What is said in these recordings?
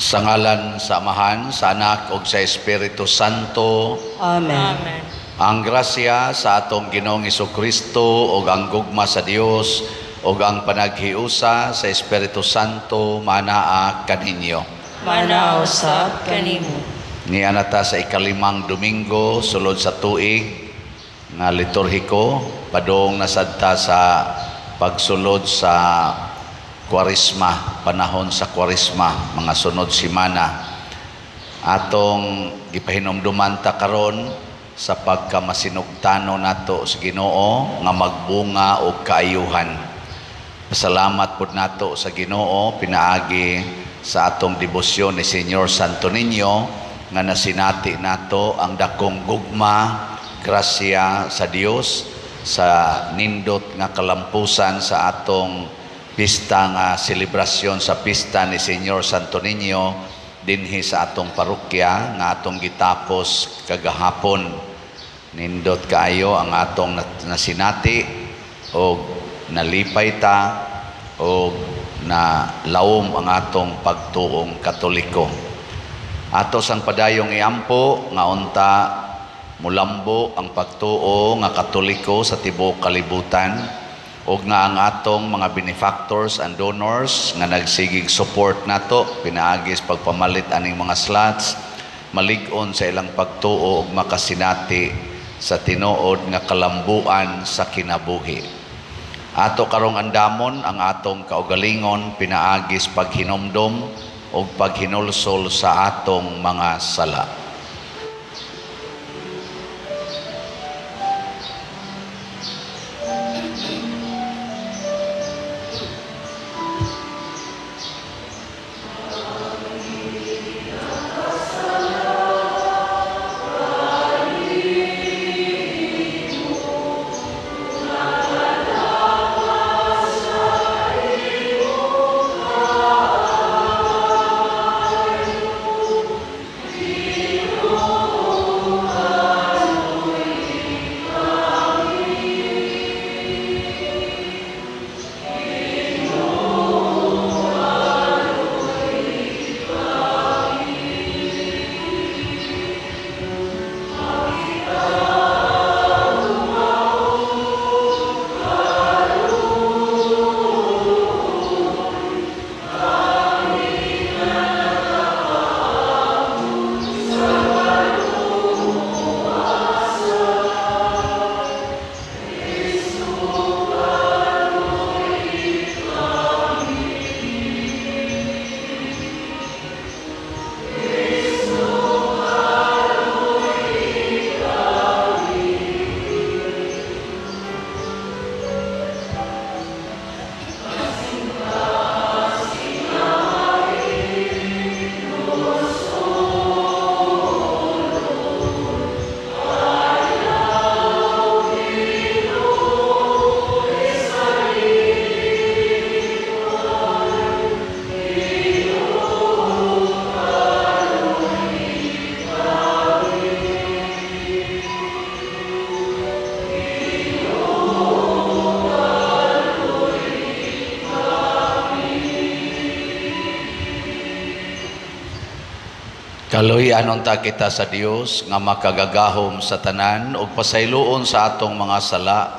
Sa ngalan sa Amahan, sa Anak ug sa Espiritu Santo. Amen. Amen. Ang grasya sa atong Ginoong Hesukristo ug ang gugma sa Dios ug ang panaghiusa sa Espiritu Santo manaa kaninyo. Manaw sa kanimo. Niya nata sa ikalimang Domingo sulod sa tuig nga liturhiko padung nasadta sa pagsulod sa Kwaresma, panahon sa Kwaresma, mga sunod simana. Atong gipahinumduman ta karon sa pagkamasinugtano nato sa Ginoo nga magbunga og kaayuhan. Pasalamat pud nato sa Ginoo pinaagi sa atong debosyon ni Señor Santo Niño nga nasinati nato ang dakong gugma, grasya sa Dios sa nindot nga kalampusan sa atong pista nga selebrasyon sa pista ni Señor Santo Niño dinhi sa atong parokya nga atong gitapos kagahapon. Nindot kaayo ang atong nasinati o nalipay ta o na laom ang atong pagtuong Katoliko. Ato sang padayong iampo nga unta mulambo ang pagtuo nga Katoliko sa tibuok kalibutan ug nga ang atong mga benefactors and donors nga nagsigig support nato pinaagis pagpamalit aning mga slots malig-on sa ilang pagtuo ug makasinati sa tinuod nga kalambuan sa kinabuhi. Ato karong andamon ang atong kaugalingon pinaagis paghinomdom ug paghinulsol sa atong mga sala. Kaluy anunta kita sa Dios nga makagagahom sa tanan ug pasayloon sa atong mga sala.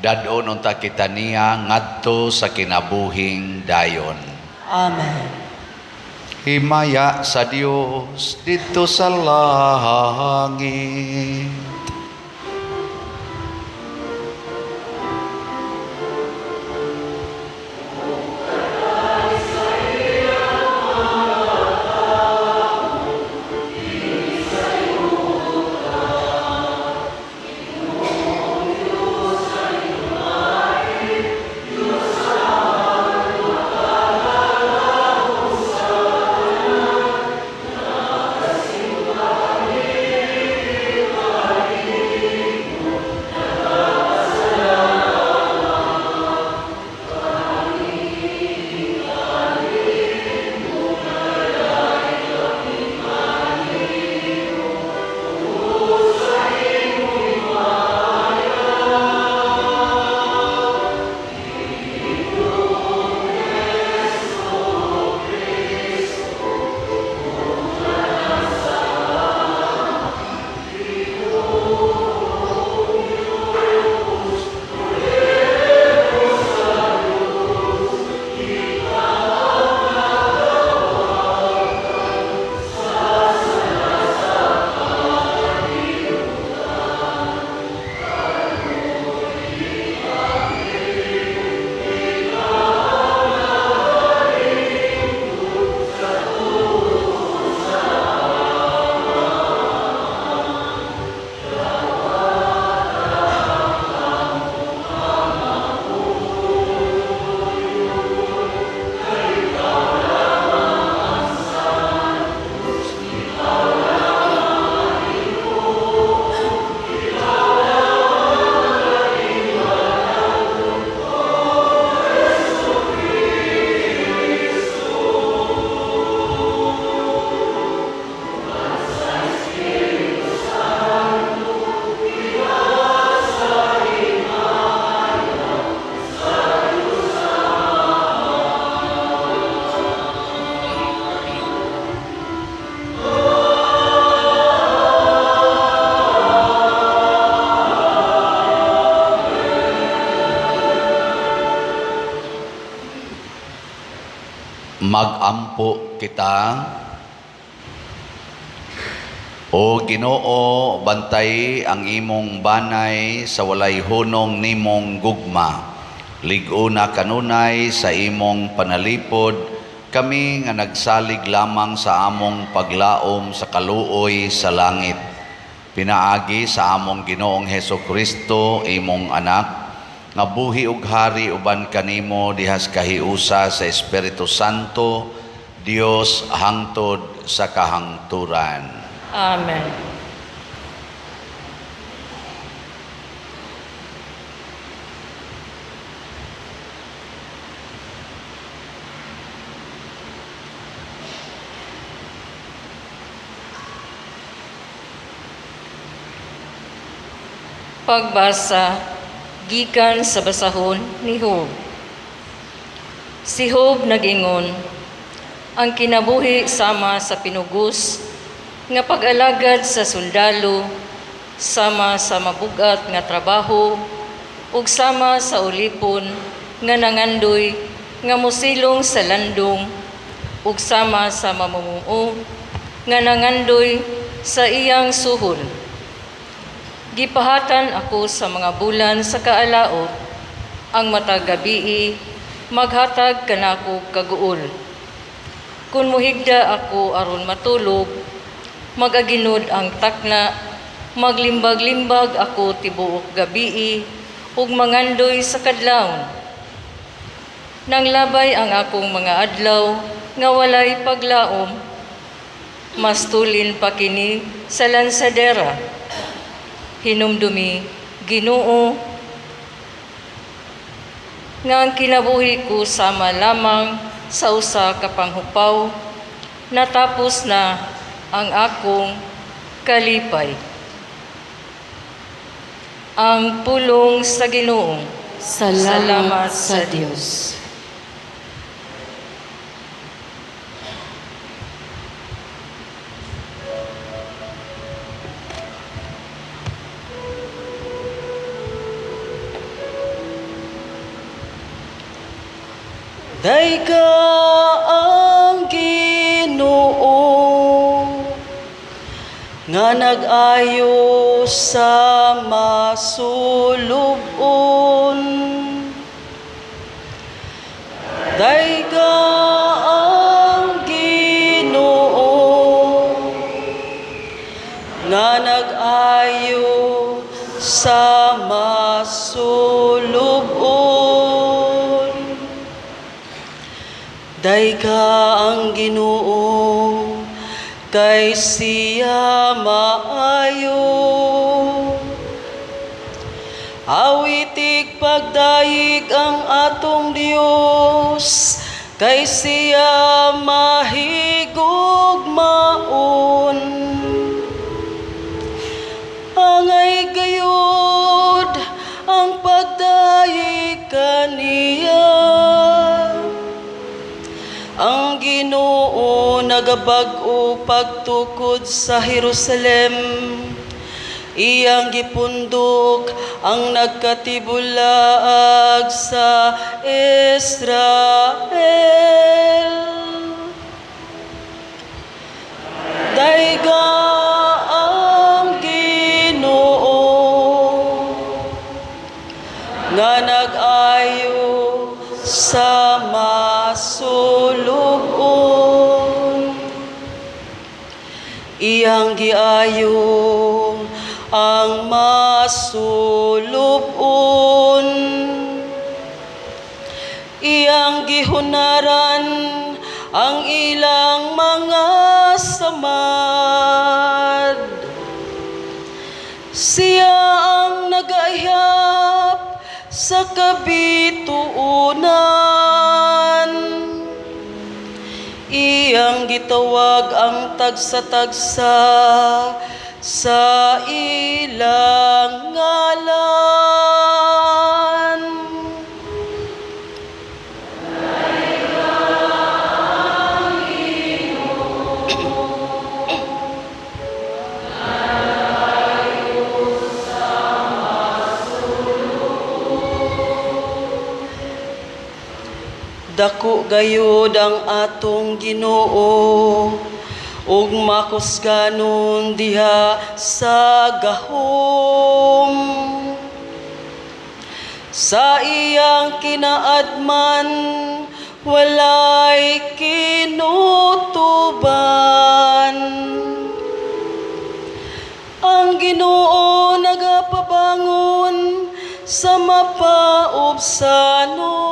Dadon unta kita niya ngadto sa kinabuhing dayon. Amen. Himaya sa Dios didto sa langit. Magampo kita. O Ginoo, bantay ang imong banay sa walay hunong nimong gugma. Lig-una kanunay sa imong panalipod, kami nga nagsalig lamang sa among paglaom sa kaluoy sa langit. Pinaagi sa among Ginoong Hesukristo, imong anak, nga buhi ug hari uban kanimo dihas kahiusa sa Espiritu Santo, Dios hangtod sa kahangturan. Amen. Pagbasa gikan sa basahon ni Job. Si Job nagingon, ang kinabuhi sama sa pinugos nga pag-alagad sa sundalo, sama sa mabugat nga trabaho, ug sama sa ulipon nga nangandoy nga musilong sa landong, ug sama sa mamumuo nga nangandoy sa iyang suhol. Gipahatan ako sa mga bulan sa kaalaot, ang matag gabii maghatag kanako kaguol. Kung muhigda ako aron matulog, magaginod ang takna, maglimbag-limbag ako tibuok gabii, ug mangandoy sa kadlawon. Nanglabay ang akong mga adlaw, nga walay paglaom, mas tulin pa kini sa lansadera. Hinumdumi, Ginoo, nga ang kinabuhi ko sama lamang sa usa ka panghupaw, natapos na ang akong kalipay. Ang pulong sa Ginoo. Salamat sa Diyos. Dayka ang Ginoo nga nag-ayo sa masulubon. Dayka ang Ginoo nga nag-ayo sa masulubon. Dayka ang Ginoo kay siya maayo. Awitig pagdayeg ang atong Dios, kay siya mahigugmaon. Angay gayud ang pagdayeg kaniya. Ang Ginoo nagabag-o pagtukod sa Jerusalem. Iyang gipundok ang nagkatibulaag sa Israel. Dayga ang Ginoo nga nag-ayo sa masulubon. Iyang giayo ang masulubon. Iyang gihunaran ang ilang mga samad. Siya ang nag-ayap sa kabituunan. Iyang gitawag ang tagsa-tagsa sa ilang ngalan. Dako gayud ang atong Ginoo, ug makusganon diha sa gahom. Sa iyang kinaadman, walay kinutuban. Ang Ginoo nagapabangon sa mapaubsanon.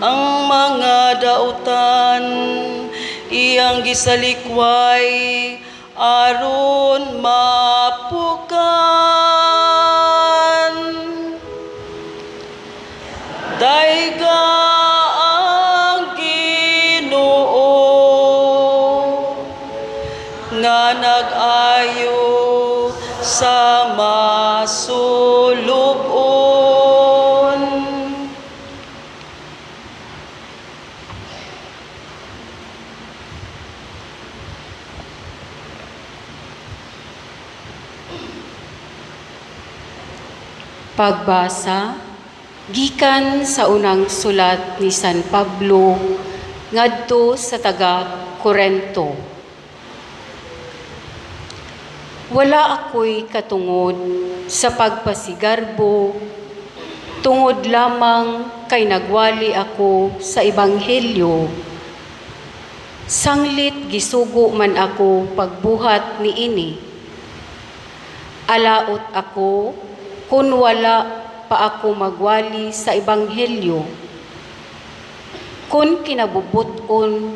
Ang mga dautan iyang gisalikway aron mapukan. Daiga ang Ginoo nga nag-ayo sa masulubon. Pagbasa gikan sa unang sulat ni San Pablo ngadto sa taga Corinto. Wala ako'y katungod sa pagpasigarbo, tungod lamang kay nagwali ako sa ebanghelyo. Sanglit gisugo man ako pagbuhat niini. Alaot ako kung wala pa ako magwali sa ebanghelyo. Kung kinabubuton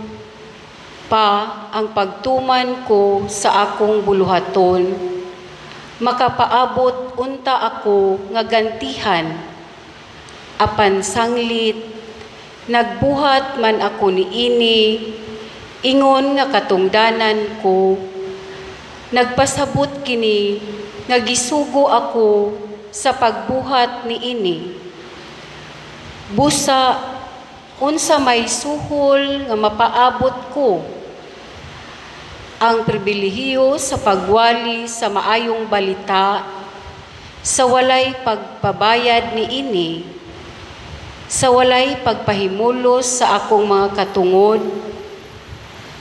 pa ang pagtuman ko sa akong buluhaton, makapaabot unta ako nga gantihan. Apan sanglit, nagbuhat man ako niini, ingon nga katungdanan ko, nagpasabot kini nga gisugo ako sa pagbuhat niini. Busa, unsa may suhol nga mapaabot ko ang pribilehiyo sa pagwali sa maayong balita sa walay pagpabayad niini, sa walay pagpahimulos sa akong mga katungod,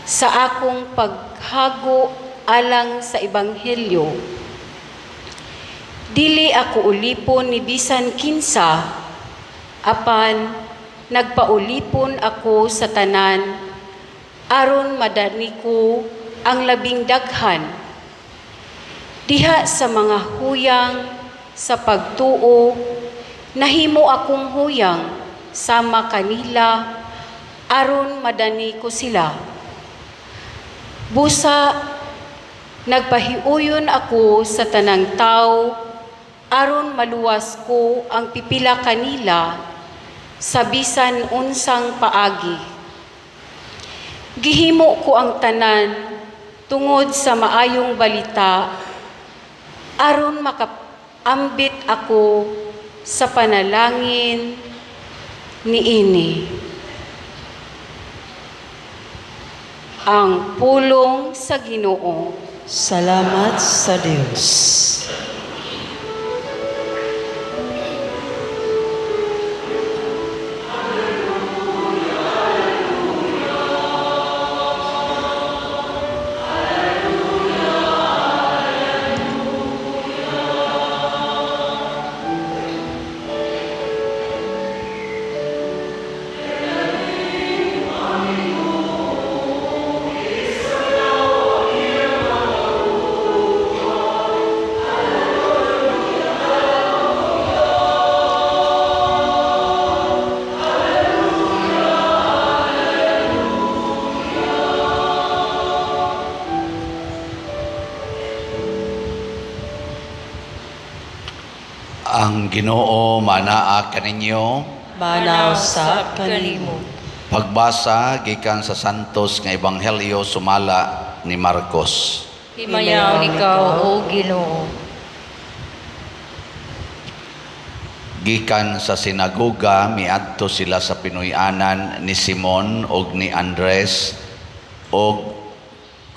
sa akong paghago alang sa ebanghelyo. Dili ako ulipon ni bisan kinsa, apan nagpaulipon ako sa tanan, aron madani ko ang labing daghan. Diha sa mga huyang sa pagtuo, nahimo akong huyang sama kanila, aron madani ko sila. Busa, nagpahiuyon ako sa tanang tao, aron maluwas ko ang pipila kanila sa bisan unsang paagi. Gihimo ko ang tanan tungod sa maayong balita, aron makaambit ako sa panalangin niini. Ang pulong sa Ginoo. Salamat sa Dios. Ang Ginoo manaa kaninyo. Manaw sa kanimo. Pagbasa gikan sa santos nga ebanghelyo sumala ni Marcos. Himayaw ikaw, O Ginoo. Gikan sa sinagoga miadto sila sa pinuy-anan ni Simon ug ni Andres ug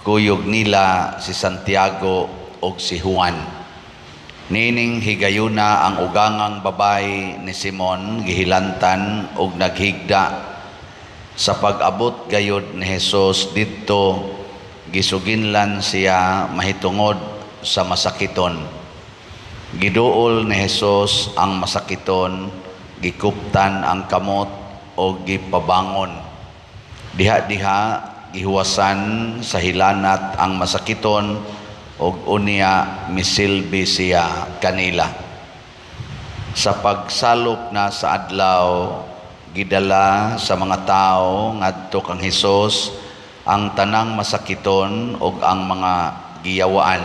kuyog nila si Santiago ug si Juan. Nining higayuna ang ugangang babay ni Simon gihilantan og naghigda sa pag-abot gayud ni Hesus didto gisuginlan siya mahitungod sa masakiton. Giduol ni Hesus ang masakiton, gikuptan ang kamot o gipabangon. Diha-diha gihuwasan sa hilanat ang masakiton ug unya misilbi siya kanila. Sa pagsalop na sa adlaw, gidala sa mga tao ngadto kang Hesus ang tanang masakiton ug ang mga giyawaan.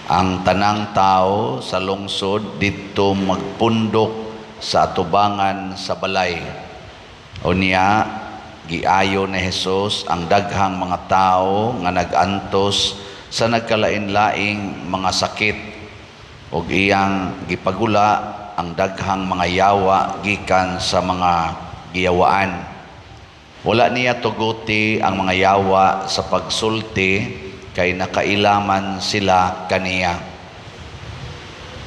Ang tanang tao sa lungsod didto magpundok sa atubangan sa balay. Unya giayo ni Hesus ang daghang mga tao nga nagantos sa nagkalain-laing mga sakit ug iyang gipagula ang daghang mga yawa gikan sa mga giyawaan. Wala niya tuguti ang mga yawa sa pagsulti kay nakailaman sila kaniya.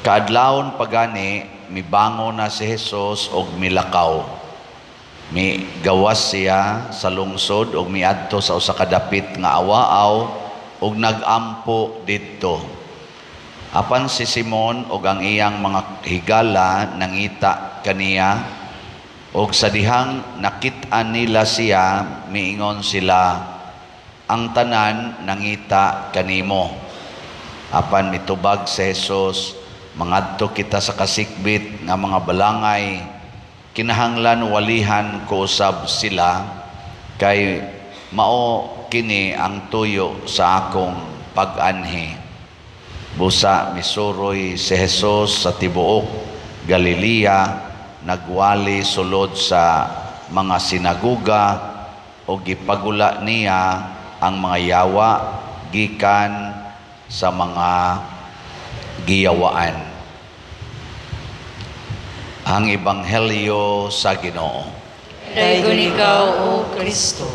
Kaadlawon pagani mibango na si Hesus og milakaw. Migawas siya sa lungsod ug miadto sa usa ka dapit nga awaaw ug nagampo didto. Apan si Simon ug ang iyang mga higala nangita kaniya ug sa dihang nakit-an nila siya miingon sila, ang tanan nangita kanimo. Apan mitubag si Hesus, mangadto kita sa kasikbit nga mga balangay, kinahanglan walihan ko usab sila kay mao kini ang tuyo sa akong pag-anhi. Busa misuroy si Hesus sa tibuok Galilea, nagwali sulod sa mga sinaguga o gipagula niya ang mga yawa gikan sa mga giyawaan. Ang Ebanghelyo sa Ginoo. Daygon ikaw, O Kristo.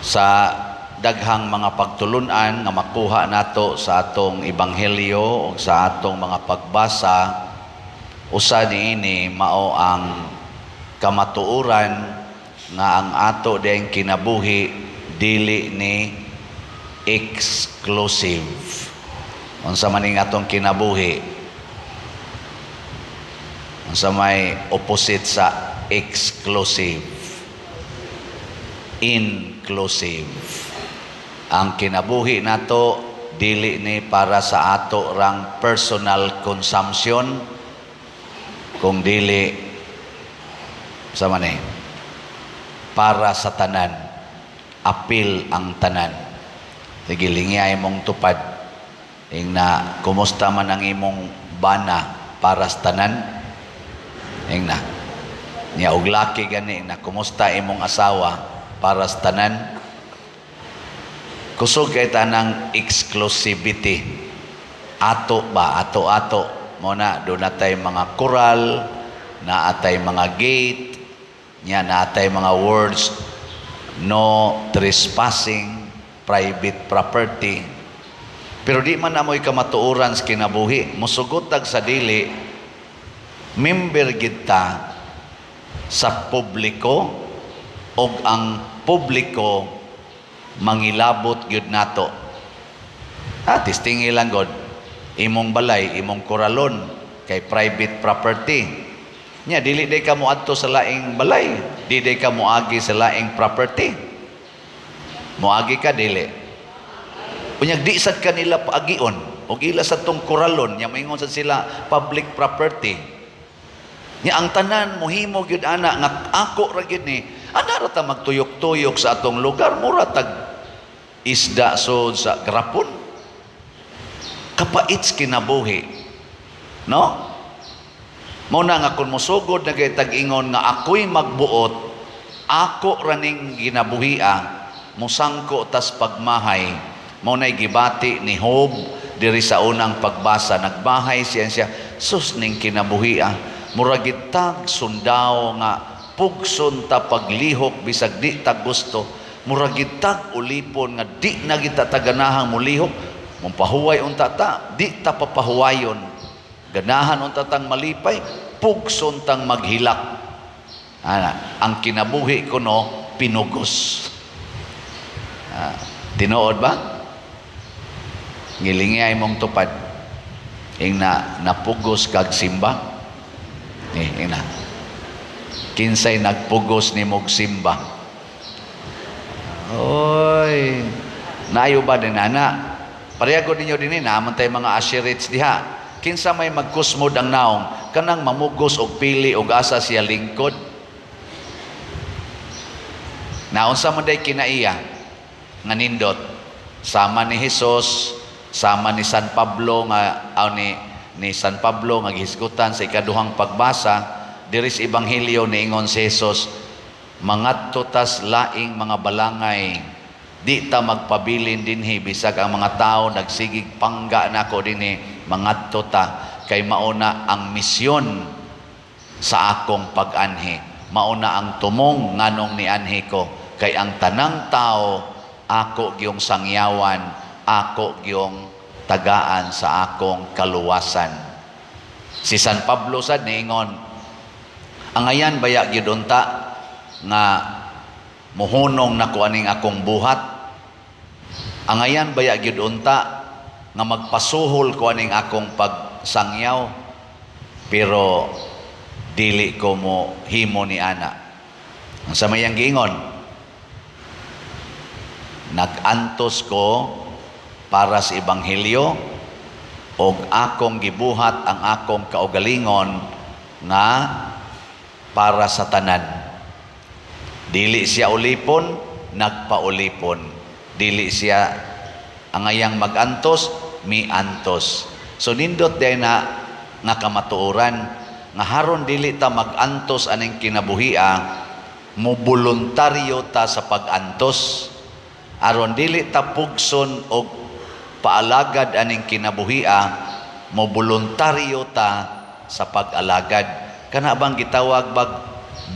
Sa daghang mga pagtulunan nga makuha nato sa atong ebanghelyo o sa atong mga pagbasa, usa niini mao ang kamatuoran nga ang ato dayang kinabuhi dili ni exclusive. Unsa man ning atong kinabuhi? Unsa may opposite sa exclusive? Inclusive. Ang kinabuhi nato dili ni para sa ato rang personal consumption, kung dili sa man para sa tanan, apil ang tanan. Sige, lingya imong tupad na kumusta man ang imong bana para sa tanan, na niya og laki gani na kumusta imong asawa para sa tanan. Kusog kay tanang exclusivity. Ato ba? Ato-ato. Muna, doon natay mga koral, naatay mga gate, naatay mga words, no trespassing, private property. Pero di man amoy kamatuoran sa kinabuhi. Musugotag sa dili, member kita sa publiko o ang publiko mangilabot gyud nato. Tistingi lang god imong balay, imong koralon kay private property. Nya dili day ka moadto sa laing balay, di day ka moagi sa laing property. Moagi ka dili. Unyag di sad kanila paagion og ila sa tong koralon, nya moingon sad sila public property. Nya ang tanan mohimo gyud ana nga ako ra gyud ni. Ana ra ta magtuyok-tuyok sa atong lugar, mura tag isda so sa grapon. Kapait kinabuhi. No? Muna nga kung musugod na kay tag-ingon nga ako'y magbuot, ako raning ginabuhia, musangko tas pagmahay. Muna'y gibati ni Job diri sa unang pagbasa. Nagbahay siya, sus ning kinabuhia. Muragitag sundaw nga pugson ta paglihok bisag di ta gusto muragid tag ulipon nga di na kita taganahang mulihok, mumpahuway unta ta, di ta papahuwayon. Ganahan unta tang malipay, pugson tang maghilak. Ang kinabuhi ko no, pinugos. Tinuod ba? Ngilingi ay mong tupad. Ing napugos kag simba. Ing na. Kinsay nagpugos ni mog simba. Oy. Naayo ba din ana? Pareha ko ninyo din naman tayo mga asherites diha. Kinsa may magkusmod ang naong, kanang mamugos og pili og asa siya lingkod. Naunsa man day kinaiya nga nindot sama ni Hesus, sama ni San Pablo nga ni San Pablo nga gihisgutan sa ikaduhang pagbasa diri sa ebanghelyo niingon si Hesus, mangadto tas laing mga balangay, di ta magpabilin dinhi bisag ang mga tao nagsigig pangga nako dinhi, mangadto ta kay mauna ang misyon sa akong pag-anhi, mauna ang tumong nganong ni anhi ko, kay ang tanang tao ako giyong sangyawan, ako giyong tagaan sa akong kaluwasan. Si San Pablo sad niingon, angayan baya gyud unta nga muhunong nako aning akong buhat, angayan baya gyud unta nga magpasuhol ko aning akong pagsangyaw, pero dili ko mo himo ni ana. Ang sa mayang giingon, nagantos ko para sa ebanghelyo og akong gibuhat ang akong kaugalingon nga para sa tanan. Dili siya ulipon, nagpaulipon. Dili siya angayang magantos, miantos. So nindot day na nga kamatuoran nga haron dili ta magantos aning kinabuhia, mo voluntaryo ta sa pagantos. Aron dili ta pugson og paalagad aning kinabuhia, mo voluntaryo ta sa pag-alagad. Kana bang gitawag bag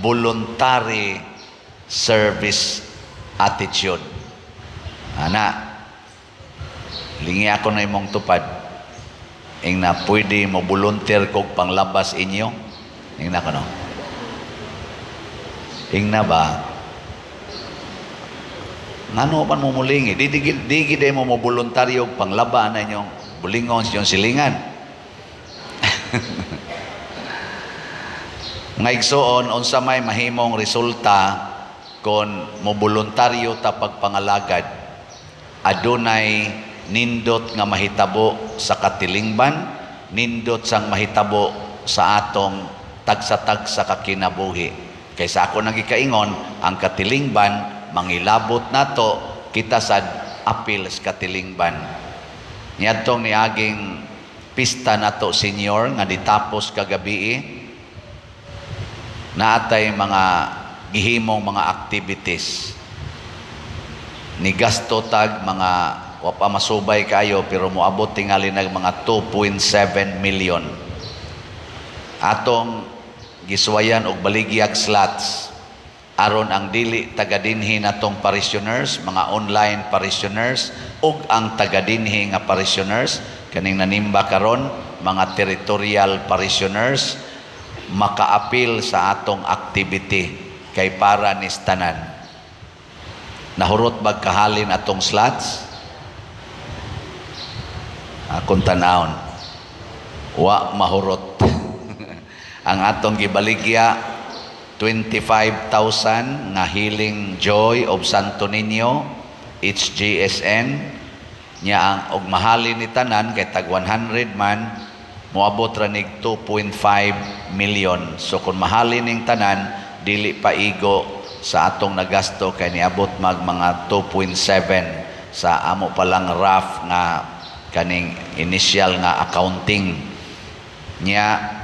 voluntary service attitude. Ana, lingi ako na imong tupad. Ing na pwede mo volunteer kog panglabas inyo. Ing na ko no. Ing na ba? Ngano man mo mulingi? Di gid mo voluntaryo panglaba na inyong bulingon sa inyong silingan. Nga igsoon, unsa may mahimong resulta kon mo voluntaryo ta pagpangalagad, adunay nindot nga mahitabo sa katilingban, nindot sang mahitabo sa atong tagsa-tagsa ka kinabuhi. Kaysa ako nagikaingon, ang katilingban mangilabot nato kita sad apil sa katilingban. Niadtong niaging pista nato senior nga ditapos kagabi, naatay mga gihimong mga activities. Ni gasto tag mga wa pa masubay kayo pero moabot tingali nag mga 2.7 million. Atong giswayan og baligyag slots aron ang dili tagadinhi natong parishioners, mga online parishioners, ug ang tagadinhi nga parishioners kaning nanimba karon mga territorial parishioners makaapil sa atong activity kay para ni tanan. Nahurot bag kahalin atong slots? Akong tanawon, wa mahurot. Ang atong gibaligya 25,000 na Healing Joy of Santo Niño, HGSN, niya ang og mahalin ni tanan kay tag 100 man, moabot ra nig 2.5 million. So kung mahalin ning tanan, dili pa igo sa atong nagasto kay niabot mag mga 2.7 sa amo palang rough nga kaning initial nga accounting niya.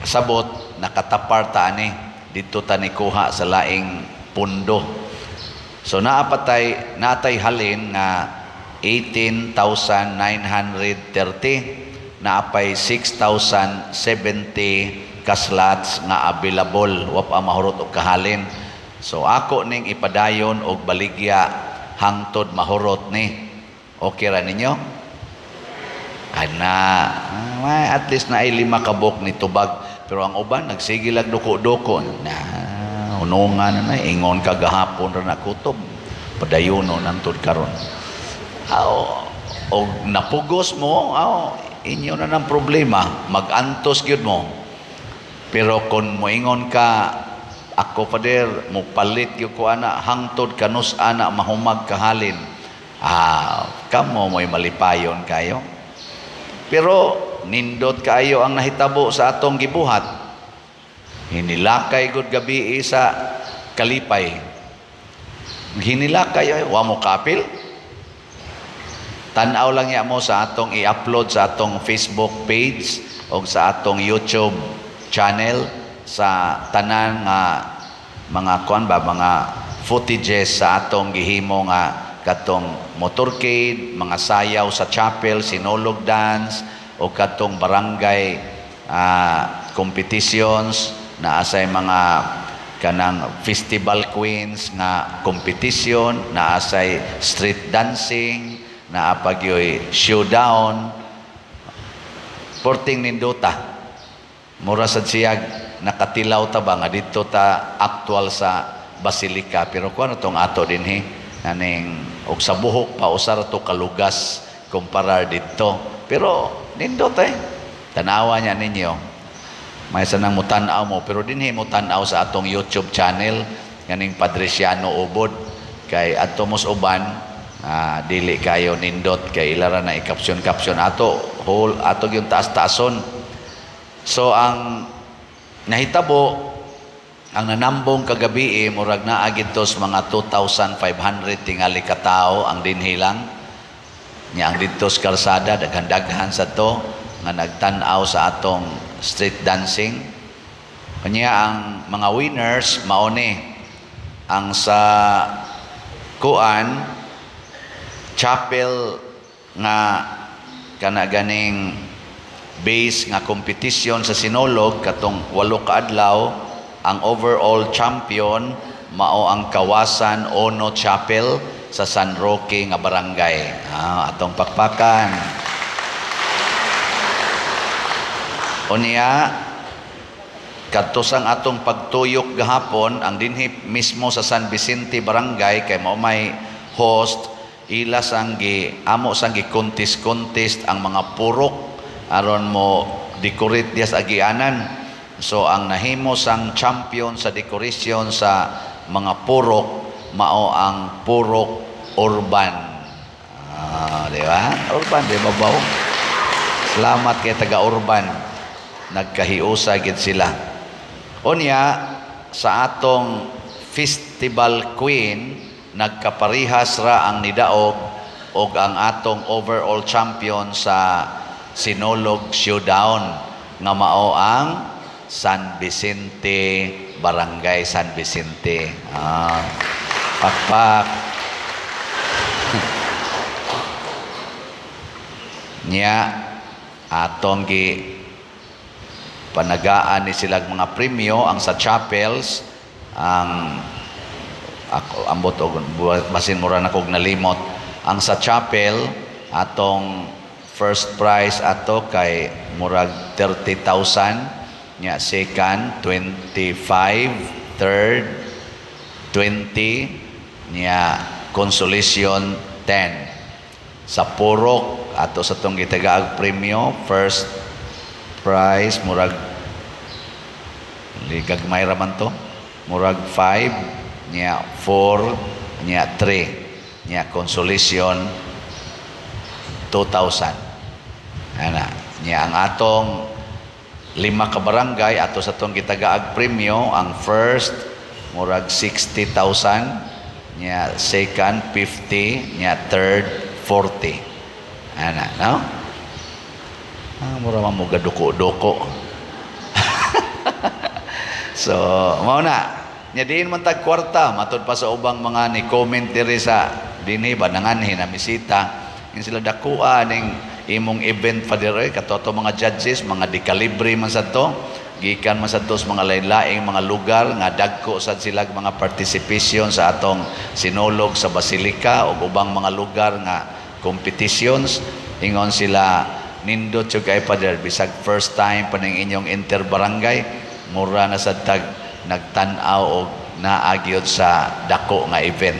Sabot nakatapar ta ani dito ta ni kuha sa laing pundo. So natay halin nga 18,930, naapay 6,070 ka slots nga available, wa pa mahurot og kahalin. So ako ning ipadayon og baligya hangtod mahurot ni. Okay ra ninyo? Ana, at least na ay 5 kabok ni tubag. Pero ang uban nagsigilag duko-duko na unungan na ingon ka gahapon ra na kutob. Padayono nantod karon. O napugos mo, inyo na ng problema, magantos gyud mo. Pero kung moingon ka, ako pader, mo palit gyud ko ana, hangtod kanus ana mahumag kahalin. Kamo mo'y malipayon kayo. Pero nindot kayo ang nahitabo sa atong gibuhat. Hinilakay gud gabi sa kalipay. Hinilakay, wa mo kapil. Tanaw lang ya mo sa atong i-upload sa atong Facebook page o sa atong YouTube channel sa tanan nga mga mga footages sa atong gihimo nga katong motorcade, mga sayaw sa chapel, sinulog dance o katong barangay competitions na asay mga kanang festival queens nga competition, na asay street dancing, na apagyoy showdown, porting nindota. Mura sad siyag nakatilaw ta ba nga dito ta actual sa Basilica, pero kuno tong ato dinhi aning og sa buhok pa usar to kalugas kumparar dito. Pero nindot tanawa niya ninyo. May sanang mutanaw mo, pero dinhi mo tanaw sa atong YouTube channel kaning Padresiano Ubod kay adto mos uban dili kayo nindot kay ilara na i-caption ato whole ato yung taas-taason. So ang nahitabo ang nanambong kagabi murag naa gidtos mga 2,500 tingali ka tao ang dinhilang nya ang didtos kalsada daghan-daghan sa to nga nagtan-aw sa atong street dancing. Kanya ang mga winners mao ni ang sa kuan chapel nga kana ganing base nga competition sa Sinulog katong 8 ka adlaw. Ang overall champion mao ang Kawasan Ono Chapel sa San Roque nga barangay. Atong pakpakan. Unya kadtos ang atong pagtuyok gahapon ang dinhi mismo sa San Vicente barangay kay mao may host ila sanggi amo sanggi contest ang mga purok aron mo decorate diya sa agianan. So ang nahimo sang champion sa decoration sa mga purok mao ang purok urban. Di ba? Urban, di ba baw? Salamat kay taga-urban. Nagkahiusa gid sila. Unya sa atong festival queen nagkaparihas ra ang nidaog og ang atong overall champion sa Sinulog Showdown nga mao ang San Vicente Barangay San Vicente. Pakpak. Nya atong gi panagaan ni silang mga premyo ang sa chapels ang ako ambot og basin mura na kog nalimot ang sa chapel atong first prize ato kay murag 30,000 nya second 25 third 20 nya consolation 10 sa purok ato sa tong gitagaag premyo first prize murag ligagmay ra man to murag 5 nya 4 nya 3 nya consolation 2,000 ana nya ang atong 5 ka barangay ato sa tong gitagaag premyo ang first murag 60,000 nya second 50 nya third 40 ana no mura man mo gaduko-duko so mao na nya diin man tag kwarta matud pa sa ubang mga ni comment diri sa dinhi ba nanganhi na misita in sila dakuha ning imong event pa dire katoto mga judges mga dekalibre man sa to gikan man sadto sa mga lain-laing mga lugar nga dagko sad sila mga participation sa atong sinulog sa Basilika o ubang mga lugar nga competitions. Ingon sila, nindot yung kay Pader, bisag first time pa ng inyong interbarangay, mura na sa tag nagtanaw o naagyod sa dako nga event.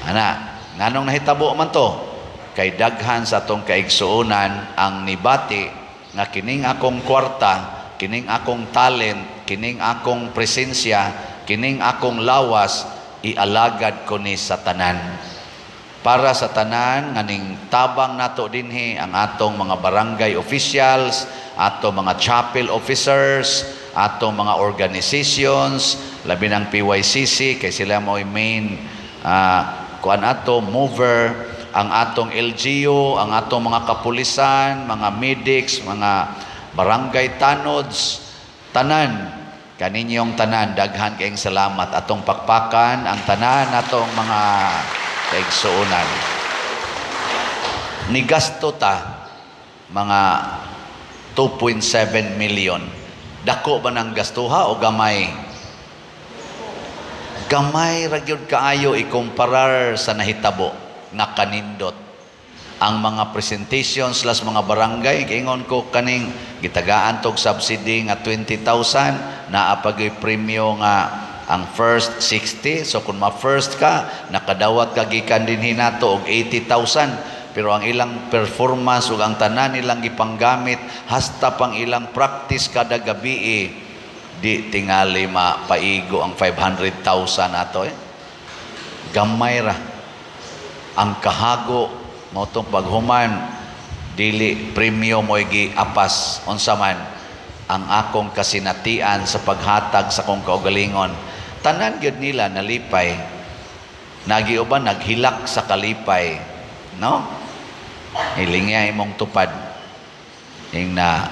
Ana, nganong nahitabo man to? Kay daghan sa atong kaigsuonan ang nibati nga kining akong kwarta, kining akong talent, kining akong presensya, kining akong lawas, ialagad ko ni sa tanan. Para sa tanan, nganing tabang nato dinhi ang atong mga barangay officials, atong mga chapel officers, atong mga organizations, labi ng PYCC, kay sila mo main kuan ato, mover, ang atong LGU, ang atong mga kapulisan, mga medics, mga barangay tanods, tanan, kaninyong tanan, daghan kayong salamat. Atong pakpakan, ang tanan atong mga kaigsuonan. Nigasto ta mga 2.7 million. Dako ba ng gastuha o gamay? Gamay ragyod kaayo ikumparar sa nahitabo nga kanindot. Ang mga presentations las mga barangay, kaingon ko kaning gitagaan tog subsidy nga 20,000, naapagoy premyo nga ang first 60. So kung ma-first ka, nakadawat ka gikan din hinato og 80,000. Pero ang ilang performance ug ang tanan nilang gipanggamit hasta pang ilang practice kada gabi di tingali mapaigo ang 500,000 ato Gamay ra ang kahago mo tong paghuman, dili premyo mo giapas unsa man ang akong kasinatian sa paghatag sa kong kaugalingon. Tanan gyud nila nalipay, nagiuban naghilak sa kalipay, no? Hilingya imong tupad ing na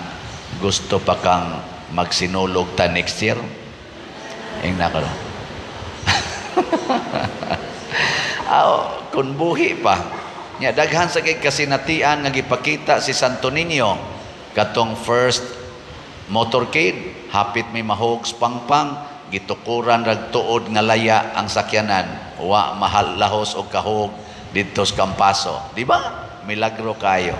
gusto pa kang magsinulog ta next year ing na ko. Kung buhi pa nya daghan sa kay kasinatian nga gipakita si Santo Niño katong first motorcade, hapit may mahogs pangpang, gitukuran rag tuod nga laya ang sakyanan, wa mahal lahos og kahog didto sa Campaso, di ba? Milagro kayo.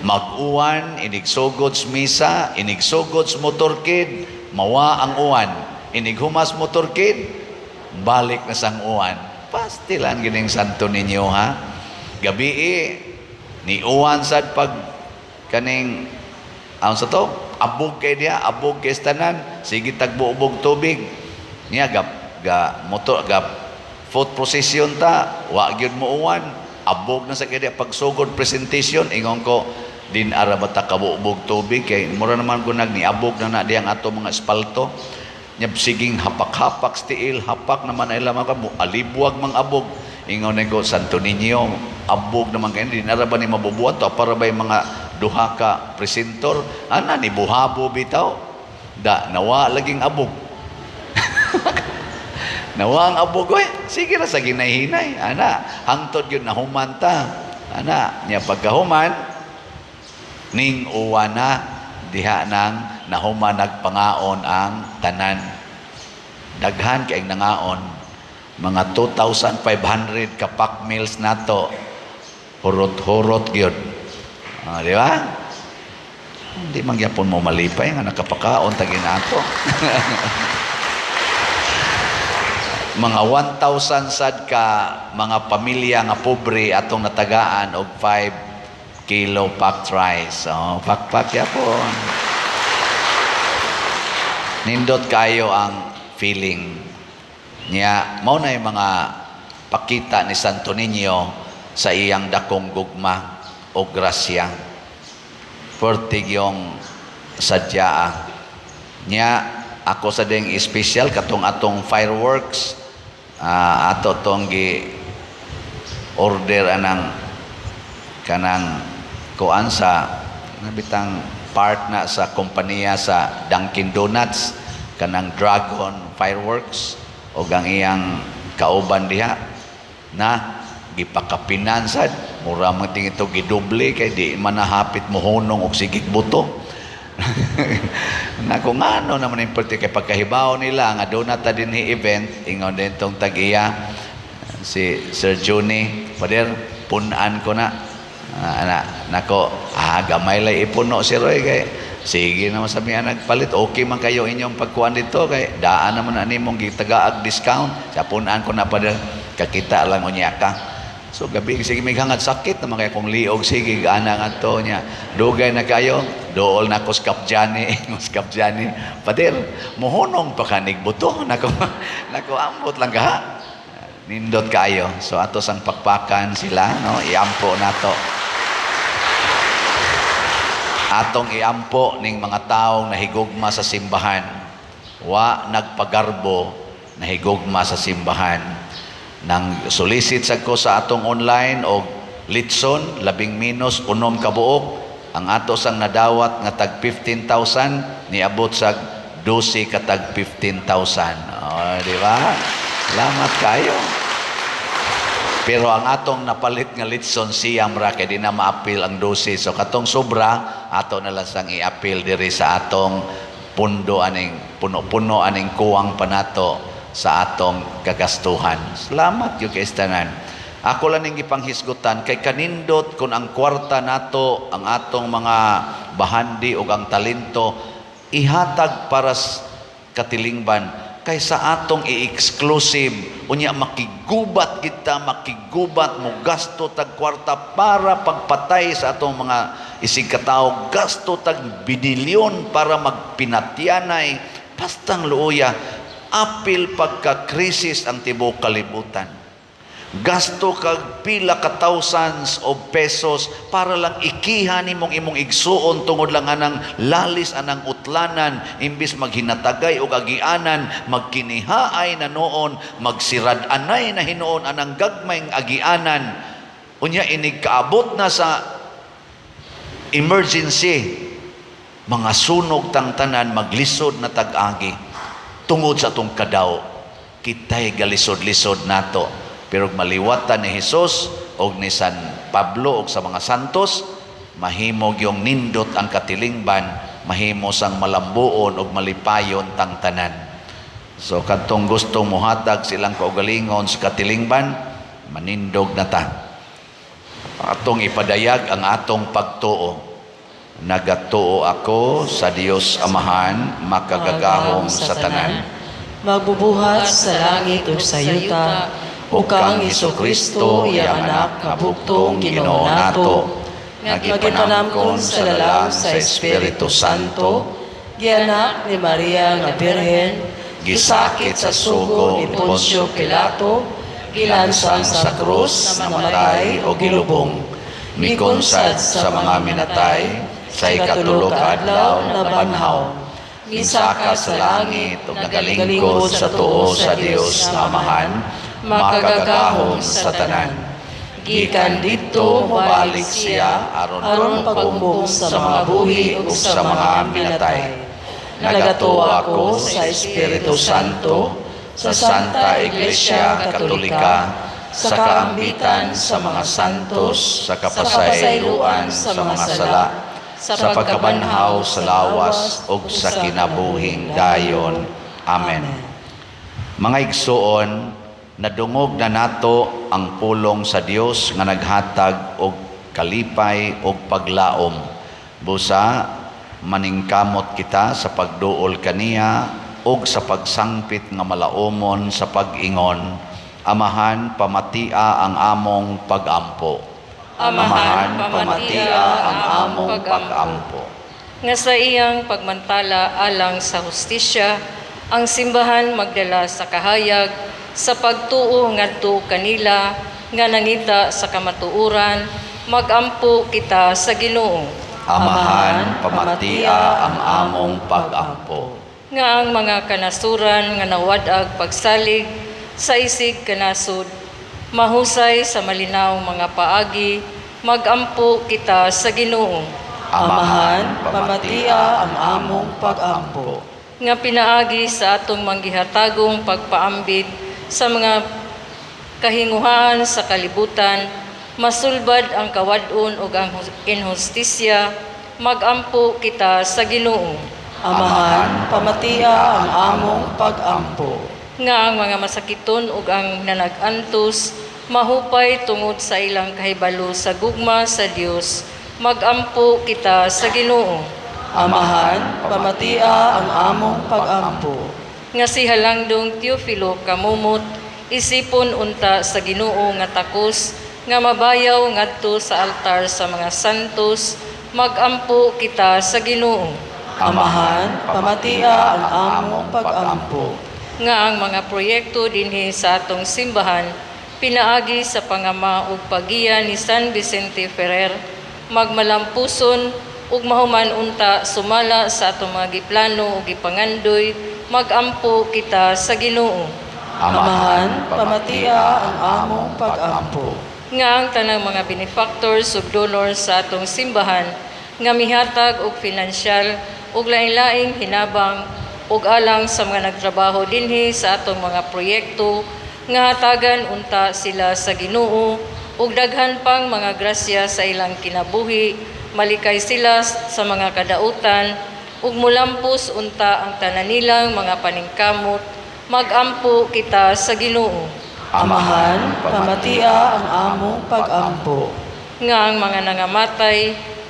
Mag-uwan, inigsugod sa misa, inigsugod sa motorcade, mawa ang uwan, inighumas motorcade, balik na sang uwan. Pastilan gining Santo Niño, ha? Gabi ni uwan sad pag kaning ang sa to abog kay dia, abog kay tanan, sige tagbuubog tubig niya ga motor ga foot procession ta, wa gyud mo uwan, abog na sa kay dia pagsugod presentation. Ingon ko din ara bata kabuubog tubig kay mura naman gunag ni abog na diyang ato mga espalto nya siging hapak-hapak stiil hapak naman ay lamang ka alibwag mang abog. Ingon ko Santo Niño, abog naman kayo, di naraban ni mabubuhat to, para ba yung mga duha ka presentor, ana ni buhabo bitaw, nawa laging abog. Nawa ang abog, sige na sa ginay-hinay, ana, hangtod yun nahuman ta, ana, niya pagkahuman, ning uwana, diha nang nahuman nagpangaon ang tanan. Daghan kayong nangaon, mga 2,500 ka pack meals nato, hurot-hurot gyud. Di ba? Hindi man gyapon mo malipay nga nakapakaon tagi nato. Mga 1,000 sad ka mga pamilya nga pobre atong natagaan og 5 kilo packed rice. Pack yapon. Nindot kayo ang feeling niya, mao na yung mga pakita ni Santo Niño sa iyang dakong gugma o grasya. Pertig yung sadyaa niya. Ako sa ding special katong atong fireworks, ato tong gi order anang kanang kuan sa nabitang part na sa kompanya sa Dunkin Donuts, kanang dragon fireworks o ang iyang kauban diha na gipakapinansad, mura man ting ito gidoble kay di man nahapit mohonong og sigig buto. Nako ngano naman importante kay pagkahibaw nila nga doon na ta din event ingon din tong tag-iya si Sir Juni pader punan ko na nako gamay lay ipuno si Roy kay sige naman sabi nga nagpalit okay man kayo inyong pagkuhan dito kay daan naman na nimong gitagaag discount sa punan ko na pader kakita lang unya ka. So gabi sige may hangat sakit naman kaya kung liog sige ana nga to niya dugay na kayo dool na ko skapjani skapjani pader mohonong pa kanig buto nako ambot lang ka nindot kayo so ato sang pakpakan sila no iampo nato atong iampo ning mga taong nahigugma sa simbahan wa nagpagarbo nahigugma sa simbahan nang solicit sa ko sa atong online o litson labing minus unom kabuok ang ato sang nadawat nga tag 15,000 niabot sa 12 ka tag 15,000 di ba salamat kayo pero ang atong napalit nga litson siyam ra kay di na maapil ang 12 so katong sobra ato na lang sang i-appeal diri sa atong pundo aning puno-puno aning kuwang panato sa atong kagastuhan. Salamat yung kaistanan. Ako lang ning ipanghisgutan kay kanindot kung ang kwarta nato, ang atong mga bahandi o ang talento ihatag para katilingban kaysa atong i-exclusive unya makigubat kita makigubat mo gasto tag kwarta para pagpatay sa atong mga isig katawo gasto tag binilyon para magpinatyanay pastang luoya apil pagka-krisis ang tibok kalibutan. Gasto kag pila ka thousands of pesos para lang ikiha nimong imong igsuon tungod lang anang lalis anang utlanan imbis maghinatagay o agianan magkinihaay na noon magsirad-anay na hinuon anang gagmayng agianan unya inig kaabot na sa emergency mga sunog tang tanan maglisod na tag-agi tungod sa atong kadaw kitay galisod-lisod nato pero maliwatan ni Hesus og ni San Pablo og sa mga santos mahimog yung nindot ang katilingban mahimo sang malambuon og malipayon tang tanan so kadtong gustong mohatag silang kaugalingon sa katilingban manindog na ta atong ipadayag ang atong pagtuo nagatuo ako sa Dios Amahan makagagahom sa tanan magbubuhat sa langit ug sa yuta ug kang Hesukristo iyang anak nga bugtong Ginoo nato nagipanamkon sa lalang sa Espiritu Santo gianak ni Maria nga Birhen gisakit sa sugo ni Poncio Pilato gilansang sa krus namatay o gilubong mikonsad sa mga minatay sa ikatulo ka adlaw na banhaw misaka sa langit ug nagalingkod sa tuo sa Dios Amahan makagagahom sa tanan gikan didto mobalik siya aron pagumbong sa mga buhi ug sa mga minatay nagatuo ako sa Espiritu Santo sa Santa Iglesia Katolika sa kaambitan sa mga santos sa kapasayloan sa mga sala sa pagkabanhaw sa lawas ug sa kinabuhing dayon. Amen. Mga igsuon, nadungog na nato ang pulong sa Dios nga naghatag og kalipay og paglaom. Busa maningkamot kita sa pagduol kaniya og sa pagsangpit nga malaomon sa pag-ingon. Amahan pamatia ang among pag-ampo. Amahan, pamatia ang among pag-ampo. Nga sa iyang pagmantala alang sa hustisya, ang simbahan magdala sa kahayag sa pagtuo ngadto kanila nga nangita sa kamatuoran, magampo kita sa Ginoo. Amahan, pamatia ang among pag-ampo. Nga ang mga kanasuran nga nawadag pagsalig sa isig kanasod, mahusay sa malinaw mga paagi, magampo kita sa Ginoo. Amahan, pamatia ang among pag-ampo. Nga pinaagi sa atong manggihatagong pagpaambit sa mga kahinguhaan sa kalibutan, masulbad ang kawadon ug ang inhustisya, magampo kita sa Ginoo. Amahan, pamatia ang among pag-ampo. Nga ang mga masakiton ug ang nanag-antos mahupay tungod sa ilang kahibalo sa gugma sa Dios, magampo kita sa Ginoo. Amahan, pamatia ang among pag-ampo. Nga si Halangdong Teofilo kamumot, isipon unta sa Ginoo nga takos, nga mabayaw ngadto sa altar sa mga santos, magampo kita sa Ginoo. Amahan, pamatia ang among pag-ampo. Nga ang mga proyekto dinhi sa atong simbahan pinaagi sa pangama ug pagiya ni San Vicente Ferrer, magmalampuson ug mahuman unta sumala sa atong mga giplano ug gipangandoy, magampo kita sa Ginoo. Amahan, pamatia ang among pag-ampo. Nga ang tanang mga benefactors ug donors sa atong simbahan nga mihatag og pinansyal ug lain-laing hinabang ug alang sa mga nagtrabaho dinhi sa atong mga proyekto, nga hatagan unta sila sa Ginoo ug daghan pang mga grasya sa ilang kinabuhi, malikay sila sa mga kadautan ug mulampos unta ang tanan nilang mga paningkamot, magampo kita sa Ginoo. Amahan, pamatia ang among pag-ampo. Nga ang mga nangamatay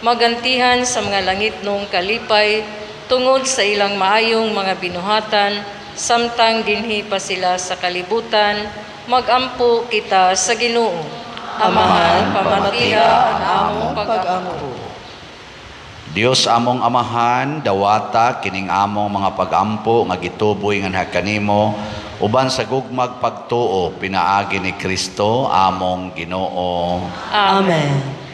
magantihan sa mga langitnong kalipay tungod sa ilang maayong mga binuhatan, samtang dinhi pa sila sa kalibutan, magampo kita sa Ginoo. Amahan, pamatia ang among pag-ampo. Dios among amahan, dawata kining among mga pag-ampo nga gituboy nga kanimo uban sa gugmag pagtuo pinaagi ni Kristo among Ginoo. Amen.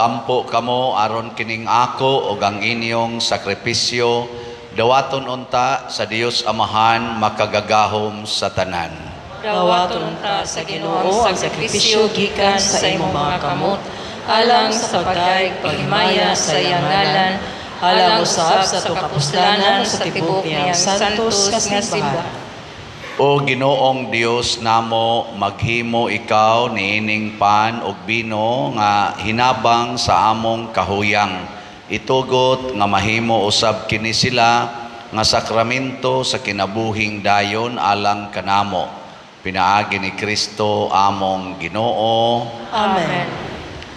Ampo kamo aron kining ako ug ang inyong sakripisyo dawaton unta sa Dios Amahan makagagahom sa tanan. Dawaton ta sa Ginoo ang sakripisyo gikan sa imong mga kamot, alang sa pagkaig paghimaya sa iyang ngalan, alang usab sa kapuslanan sa tibuok niyang santos nga simbahan. O Ginoong Dios namo, maghimo ikaw niining pan ug bino nga hinabang sa among kahuyang. Itugot nga mahimo usab kini sila nga sakramento sa kinabuhing dayon alang kanamo. Pinaagi ni Kristo among Ginoo. Amen.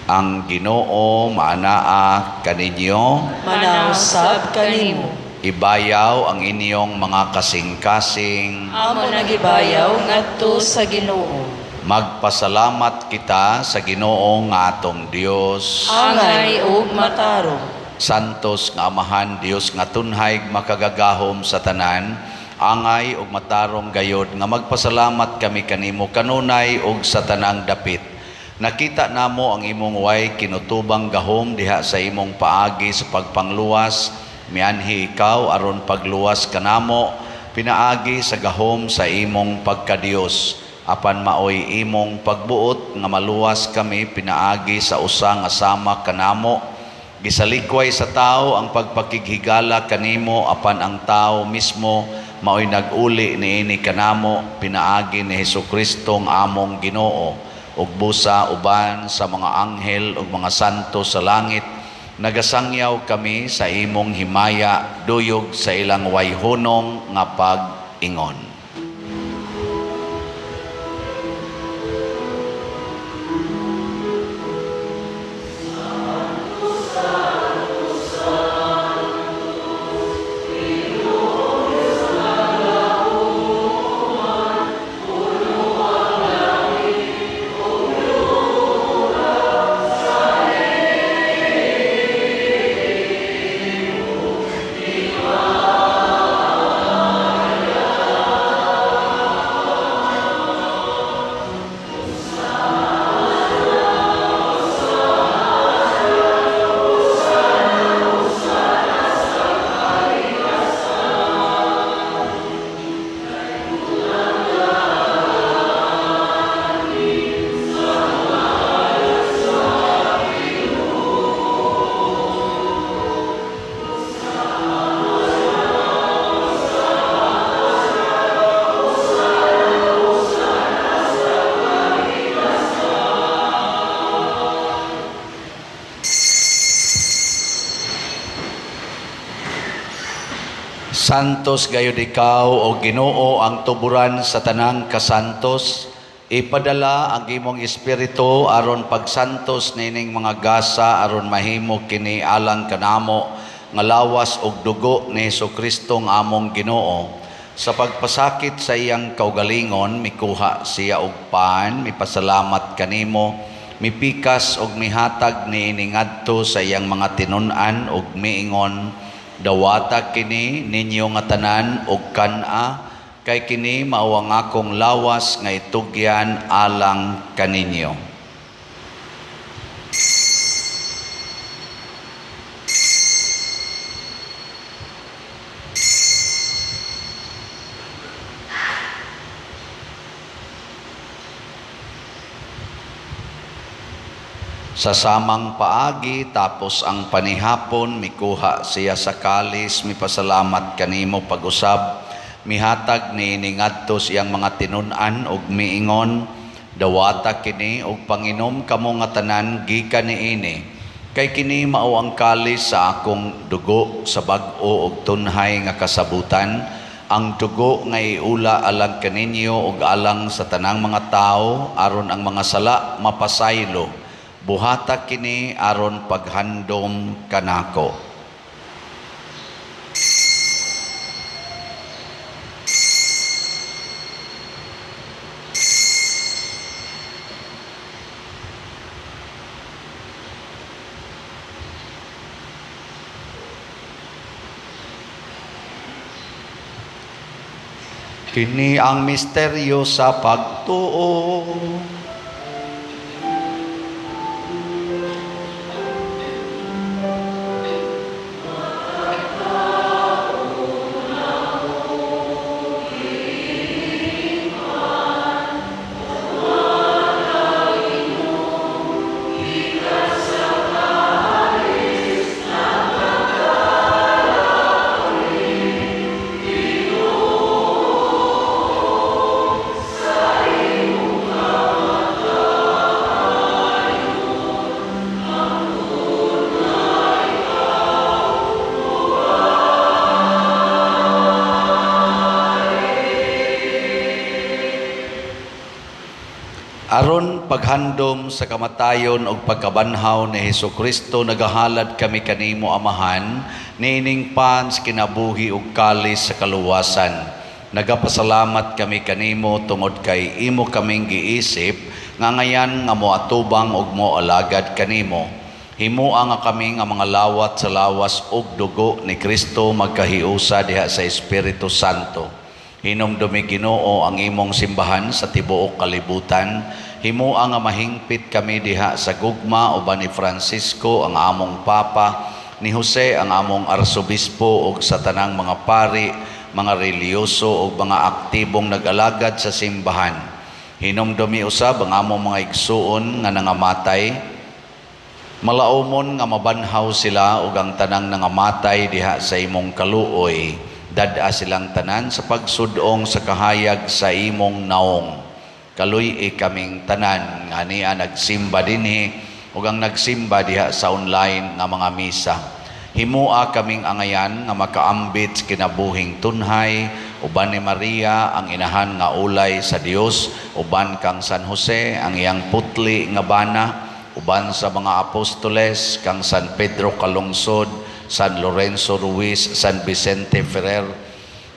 Ang Ginoo maanaa kaninyo. Manausab kanimo. Ibayaw ang inyong mga kasing-kasing. Amo nagibayaw ngadto sa Ginoo. Magpasalamat kita sa Ginoo nga atong Dios. Angay ug matarong. Santos nga Amahan Dios nga tunhay makagagahom sa tanan, angay ug matarong gayod nga magpasalamat kami kanimo kanunay ug sa tanang dapit. Nakita namo ang imong way kinutubang gahom diha sa imong paagi sa pagpangluwas. Mianhi ikaw aron pagluwas kanamo, pinaagi sa gahom sa imong pagkadiyos. Apan maoy imong pagbuot nga maluwas kami pinaagi sa usa nga sama kanamo. Gisalikway sa tao ang pagpakighigala kanimo, apan ang tao mismo maoy nag-uli niini kanamo, pinaagi ni Hesukristo ang among Ginoo. Ug busa uban sa mga anghel ug mga santo sa langit, nagasangyaw kami sa imong himaya, duyog sa ilang wayhunong nga pag-ingon. Santos gayud ikaw o Ginoo ang tuburan sa tanang kasantos. Ipadala ang imong espiritu aron pagsantos nining mga gasa aron mahimo kini alang kanamo nga lawas og dugo ni Hesukristo nga among Ginoo. Sa pagpasakit sa iyang kaugalingon, mikuha siya og pan, mipasalamat kanimo, mipikas og mihatag niini ngadto sa iyang mga tinun-an og miingon, dawata kini ninyo nga tanan og kana, kay kini mao ang akong lawas nga itugyan alang kaninyo. Sa samang paagi tapos ang panihapon, mikuha siya sa kalis, mipasalamat kanimo pag-usab, mihatag niini ngadto siyang mga tinun-an ug miingon, dawata kini og panginom kamo nga tanan gikan niini, kay kini mao ang kalis sa akong dugo sa bag-o ug tunhay nga kasabutan, ang dugo nga iula alang kaninyo ug alang sa tanang mga tao aron ang mga sala mapasaylo. Buhata kini aron paghandom kanako. Kini ang misteryo sa pagtuo. Aron paghandom sa kamatayon o pagkabanhaw ni Hesukristo, nagahalad kami kanimo, Amahan, niining pans kinabuhi ug kalis sa kaluwasan. Nagapasalamat kami kanimo tungod kay imo kaming giisip nga ngayan nga moatubang ug moalagad kanimo. Himua nga kami nga mga lawat sa lawas ug dugo ni Kristo magkahiusa diha sa Espiritu Santo. Hinumdumi, Ginoo, ang imong simbahan sa tibuok kalibutan. Himua nga mahingpit kami diha sa gugma uban ni Francisco ang among Papa, ni Jose ang among Arsobispo ug sa tanang mga pari, mga reliyoso ug mga aktibong nag-alagad sa simbahan. Hinumdumi usab ang among mga igsuon nga nangamatay. Malaumon nga mabanhaw sila ug ang tanang nangamatay diha sa imong kaluoy. Dada silang tanan sa pagsudong sa kahayag sa imong naong. Kaluy kaming tanan nga niya nagsimba dinhi ug ang nagsimba diha sa online nga mga misa. Himua kaming angayan nga makaambit sa kinabuhing tunhay, uban ni Maria ang inahan nga ulay sa Dios, uban kang San Jose ang iyang putli nga bana, uban sa mga apostoles kang San Pedro Calungsod, San Lorenzo Ruiz, San Vicente Ferrer,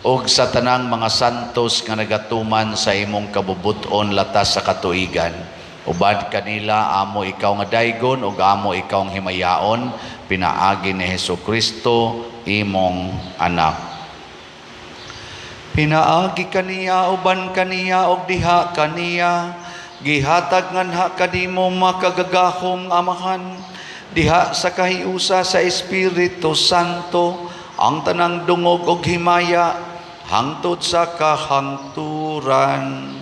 ug sa tanang mga santos nga nagatuman sa imong kabubuton latas sa katuigan. Ubad kanila amo ikaw nga daygon ug amo ikaw ang himayaon, pinaagi ni Hesukristo imong anak. Pinaagi kaniya uban kaniya ug diha kaniya, gihatag nganha kanimo makagagahom, Amahan, diha sa kahiusa sa Espiritu Santo, ang tanang dungog ug himaya hangtod sa kahangturan.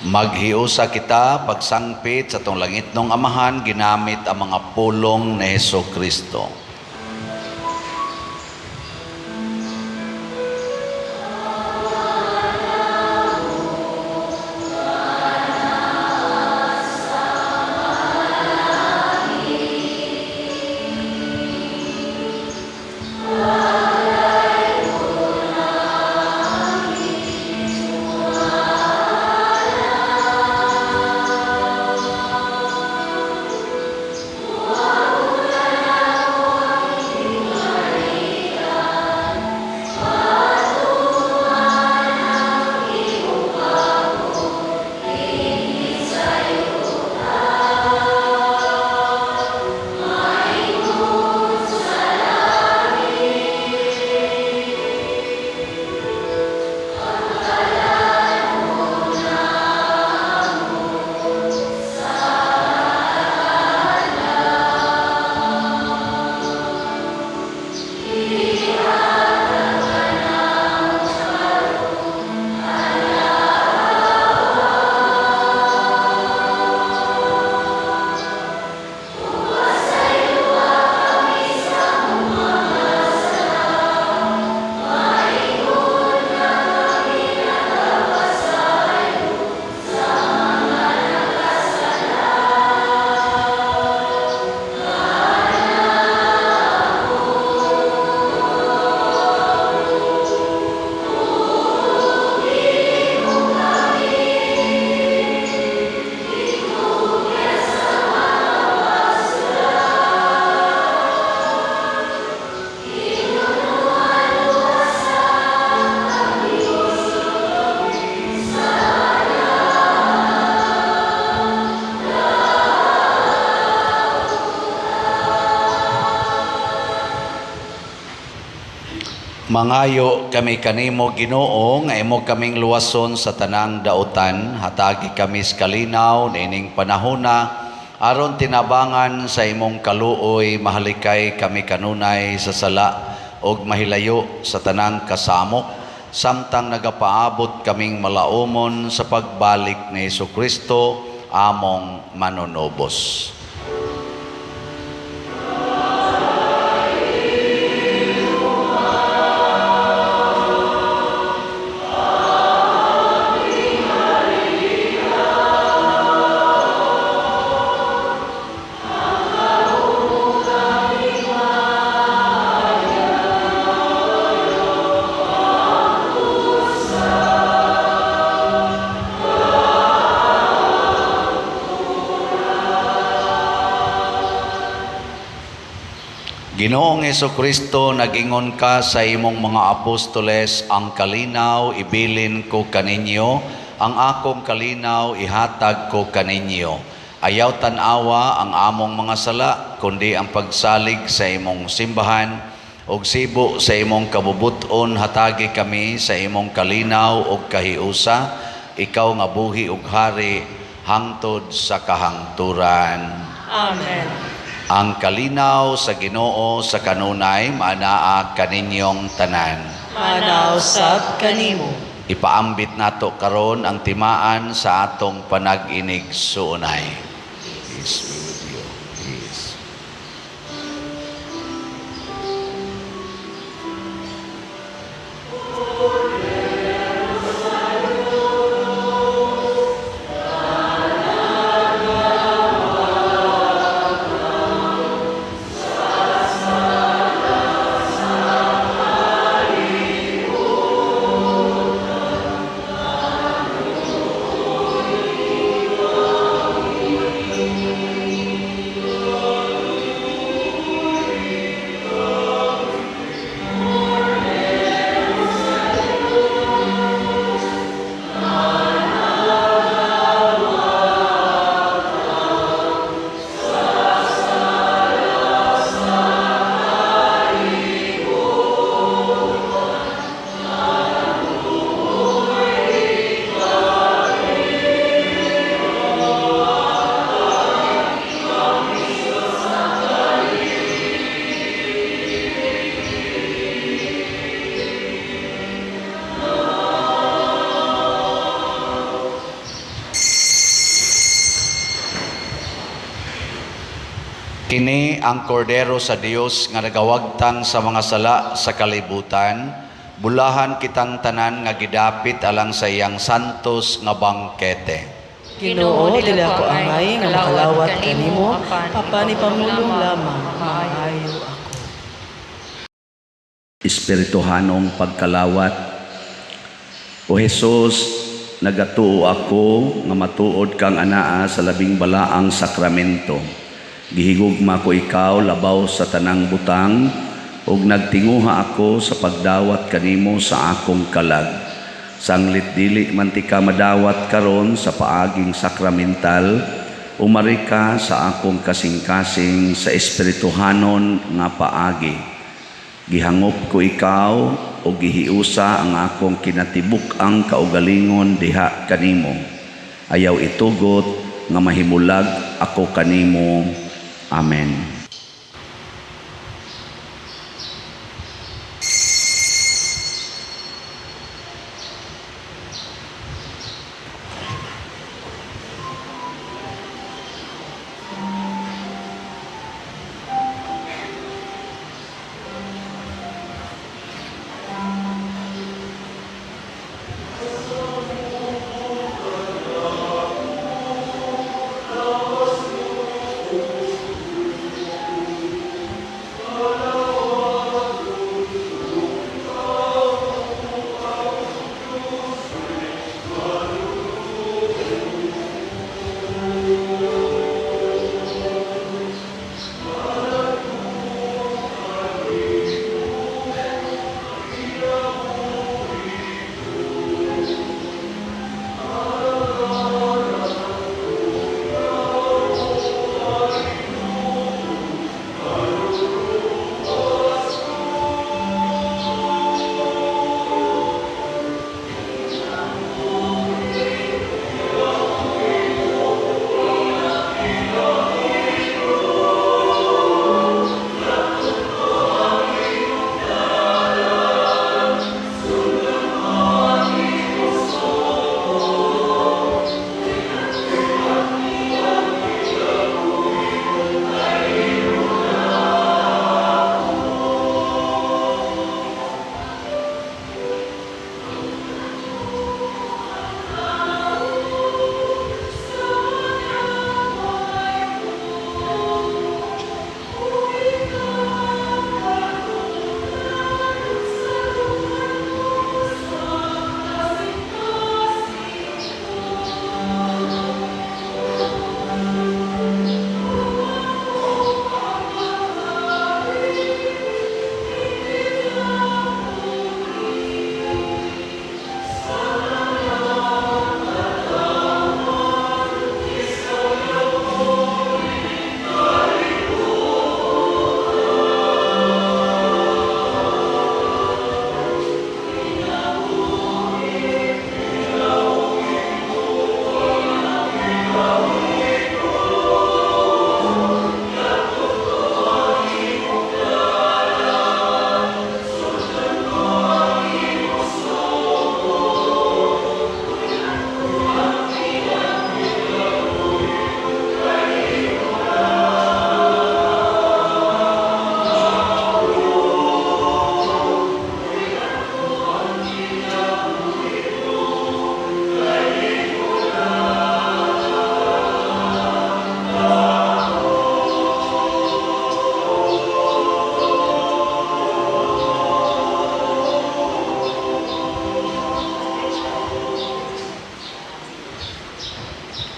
Maghiusa kita pagsangpit sa tong langit nung Amahan ginamit ang mga pulong ni Hesukristo. Mangayo kami kanimo, Ginoo, nga imo kaming luwason sa tanang dautan, hatagi kami sa kalinaw nining panahona, aron tinabangan sa imong kaluoy, mahalikay kami kanunay sa sala, og mahilayo sa tanang kasamok, samtang nagapaabot kaming malaumon sa pagbalik ni Jesucristo among manunobos. Ginoong Jesucristo, nag-ingon ka sa imong mga apostoles, ang kalinaw ibilin ko kaninyo, ang akong kalinaw ihatag ko kaninyo. Ayaw tanawa ang among mga sala, kundi ang pagsalig sa imong simbahan, og sibo sa imong kabubuton hatagi kami sa imong kalinaw og kahiusa, ikaw nga buhi ug hari hangtod sa kahangturan. Amen. Ang kalinaw sa Ginoo sa kanunay maanaa kaninyong tanan. Manaw sab kanimo. Ipaambit nato karon ang timaan sa atong panag-inig suunay. Peace be with you. Peace. Kini ang kordero sa Dios nga nagawagtang sa mga sala sa kalibutan. Bulahan kitang tanan nga gidapit alang sa iyang santos nga bangkete. Ginoo, dili ako angay nga makalawat kanimo, apan ipamulong lamang maayo ako. Espirituhanong pagkalawat. O Jesus, nagatuo ako nga matuod kang anaa sa labing balaang sakramento. Gihigugma ko ikaw labaw sa tanang butang, ug nagtinguha ako sa pagdawat kanimo sa akong kalag. Sanglit dili man ti ka madawat karon sa paaging sakramental, umari ka sa akong kasing-kasing sa espirituhanon nga paagi. Gihangop ko ikaw o gihiusa ang akong kinatibuk ang kaugalingon diha kanimo. Ayaw itugot nga mahimulag ako kanimo. Amen.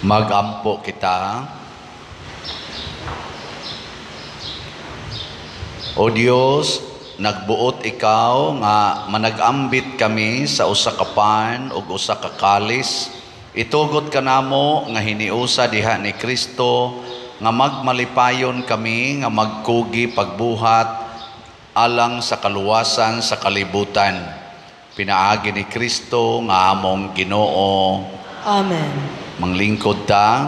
Magampo kita. O Dios, nagbuot ikaw nga managambit kami sa usa ka pan ug usa ka kalis. Itugot ka namo nga hiniusa diha ni Kristo nga magmalipayon kami nga magkugi pagbuhat alang sa kaluwasan sa kalibutan. Pinaagi ni Kristo nga among Ginoo. Amen. Manglingkod ta.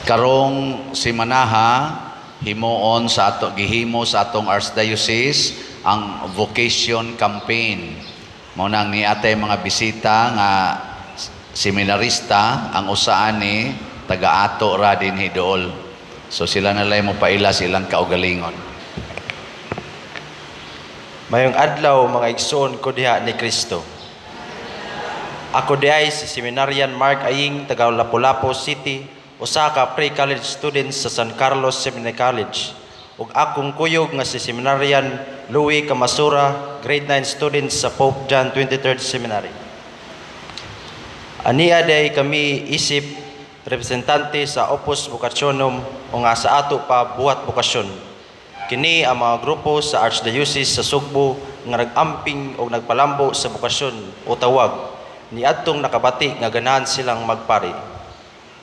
Karong simanaha himuon sa gihimo sa atong Archdiocese ang vocation campaign. Mao nang ni atay mga bisita nga seminarista ang usaan ni taga-ato ra din hidool. So sila na lay mo paila silang kaugalingon. Mayong adlaw mga igsoon ko diha ni Kristo. Ako diay si Seminarian Mark Aying taga Lapu-Lapu City, usa ka pre-college student sa San Carlos Seminary College. Ug akong kuyog nga si Seminarian Louis Camasura, grade 9 student sa Pope John 23rd Seminary. Ania day kami isip representante sa Opus Vocationum o nga sa ato pa buhat bokasyon. Kini ang mga grupo sa Archdiocese sa Sugbo nga nag-amping o nagpalambo sa bokasyon o tawag ni adtong nakabati nga ganahan silang magpari.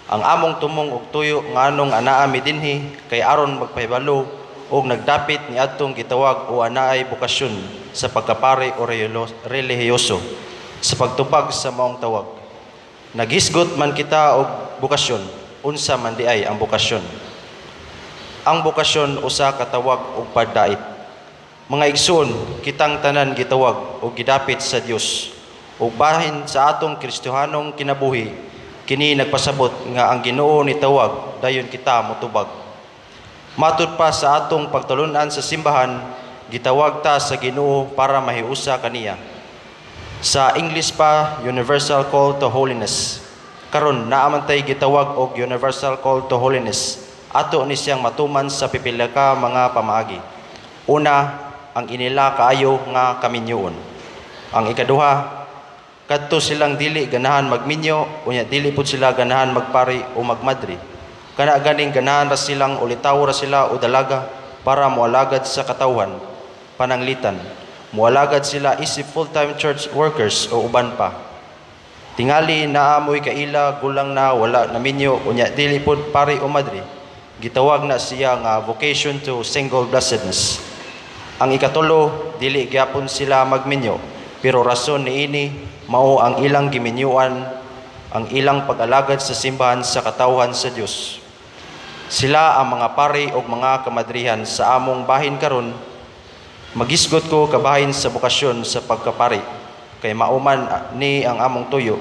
Ang among tumong og tuyo nga anong anaa mi dinhi kay aron magpahibalo og nagdapit ni adtong gitawag o anaay bokasyon sa pagkapari o relihiyoso sa pagtupag sa maong tawag. Naghisgot man kita og bokasyon, unsa man di ay ang bokasyon. Ang bokasyon usa ka tawag og pagdait. Mga igsoon, kitang tanan gitawag og gidapit sa Dios. Ug bahin sa atong Kristiyanong kinabuhi, kini nagpasabot nga ang Ginoo ni tawag dayon kita motubag. Matud pa sa atong pagtulunan sa simbahan, gitawag ta sa Ginoo para mahiusa kaniya. Sa English pa, Universal Call to Holiness. Karon naaman tay gitawag og Universal Call to Holiness. Ato ni siyang matuman sa pipila ka mga pamaagi. Una, ang inila kaayo nga kaminyoon. Ang ikaduha, kadto silang dili ganahan magminyo, unya dili pud sila ganahan magpari o magmadri. Kana ganing ganahan ra silang ulitaw ra sila o dalaga para moalagad sa katawhan, pananglitan. Moalagad sila isip full-time church workers o uban pa. Tingali naamoy kaila gulang na wala na minyo unya dili pud pari o madri. Gitawag na siya nga vocation to single blessedness. Ang ikatulo, dili gyapon sila magminyo, pero rason niini mao ang ilang giminyuan, ang ilang pag-alagad sa simbahan sa katawhan sa Dios. Sila ang mga pari o mga kamadrihan sa among bahin karon. Magisgot ko kabahin sa bokasyon sa pagkapari, kay mauman ni ang among tuyo.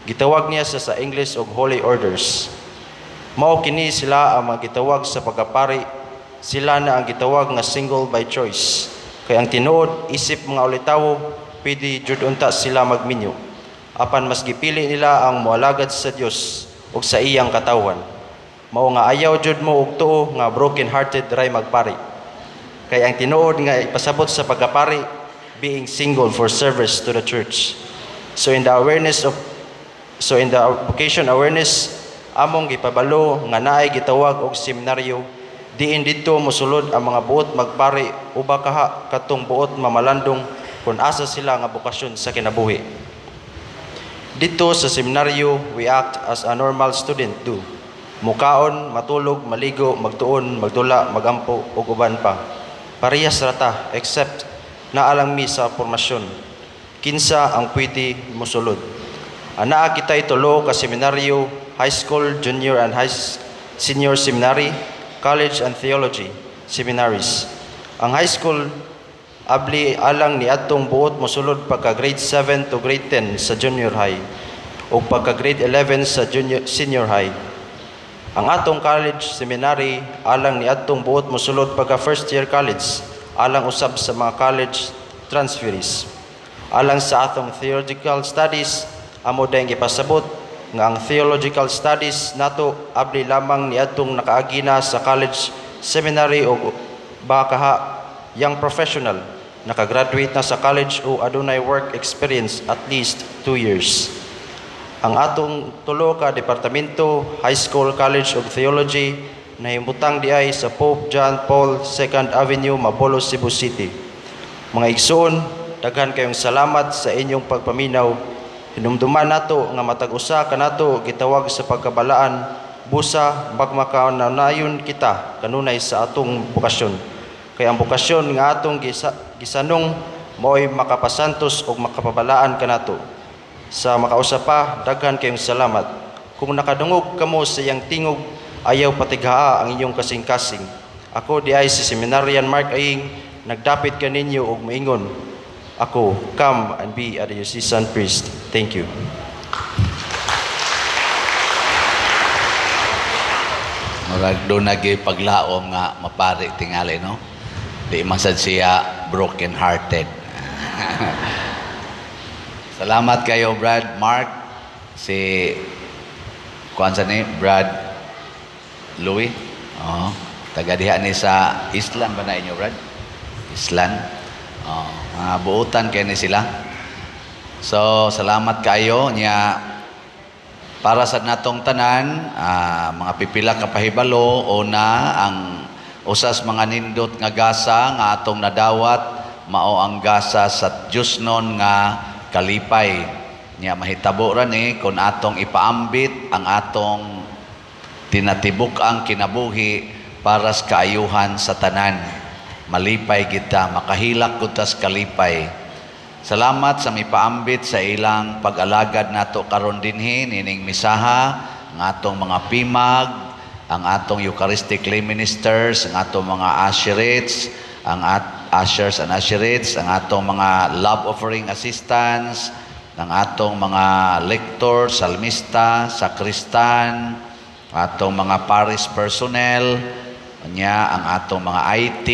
Gitawag niya sa English og Holy Orders. Mao kini sila ang mga gitawag sa pagkapari. Sila na ang gitawag nga single by choice. Kay ang tinuod isip mga ulitawo, pwede jud unta sila magminyo. Apan mas gipili nila ang moalagad sa Dios ug sa iyang katawhan. Mao nga ayaw jud mo og tuo nga broken hearted ray magpari. Kay ang tinuod nga ipasabot sa pagkapari, being single for service to the church. So in the vocation awareness, among gipabalo nga naay gitawag og seminaryo, diin didto mosulod ang mga buot magpari uba kaha katong buot mamalandong kung asa sila nga bokasyon sa kinabuhi. Dito sa seminaryo, we act as a normal student do. Mukaon, matulog, maligo, magtuon, magdula, magampo ug uban pa. Parehas rata except naalang mi sa formasyon. Kinsa ang pwede mosulod. Anaa kita itulo ka seminaryo, high school, junior and senior seminary, college and theology seminaries. Ang high school abli alang ni atong buot mosulod pagka grade 7 to grade 10 sa junior high ug pagka grade 11 sa senior high. Ang atong college seminary alang ni atong buot mosulod pagka first year college, alang usab sa mga college transferees. Alang sa atong theological studies, amo dayang gipasabot nga ang theological studies nato abli lamang ni atong nakaagina sa college seminary o bakaha young professional nakagraduate na sa college o adunay work experience at least 2 years. ang atong tulo ka departamento, high school, College of Theology, na himutang diay sa Pope John Paul II Avenue, Mapolo, Cebu City. Mga igsoon, daghan kayong salamat sa inyong pagpaminaw. Hinumduman nato nga matag usa kanato gitawag sa pagkabalaan, busa magmakaanayon kita kanunay sa atong bukasyon. Kaya ang bukasyon nga atong gisanong mao'y makapasantos o makapabalaan kanato. Sa makausa pa, daghan kayong salamat. Kung nakadungog kamo sa iyang tingog, ayaw patighaa ang inyong kasing-kasing. Ako di ay si Seminarian Mark Aying, nagdapit ka ninyo og maingon. Ako, come and be a diocesan priest. Thank you. Murag doon paglaom nga mapari tingali, no? Di masad siya broken hearted. Salamat kayo, Brad Mark. Si kuan sa ni Brad Louis. Oh, taga diha ni sa Island ba na inyo, Brad? Island. Oh, mga buutan kay ni sila. So, salamat kayo niya para sa natong tanan, mga pipila ka pahibalo una ang usas mga nindot nga gasa nga atong nadawat mao ang gasa sa Diosnon nga kalipay. Nya mahitabo ra ni kun atong ipaambit ang atong tinatibuk ang kinabuhi para sa kaayuhan sa tanan. Malipay kita, makahilak gud ta sa kalipay. Salamat sa mipaambit sa ilang pag-alagad nato karon dinhi nining misaha, ang atong mga pimag, ang atong Eucharistic lay ministers, ang atong mga usherates, ang ushers and usherates, ang atong mga love offering assistants, ang atong mga lector, salmista, sakristan, atong mga parish personnel, ang atong mga IT,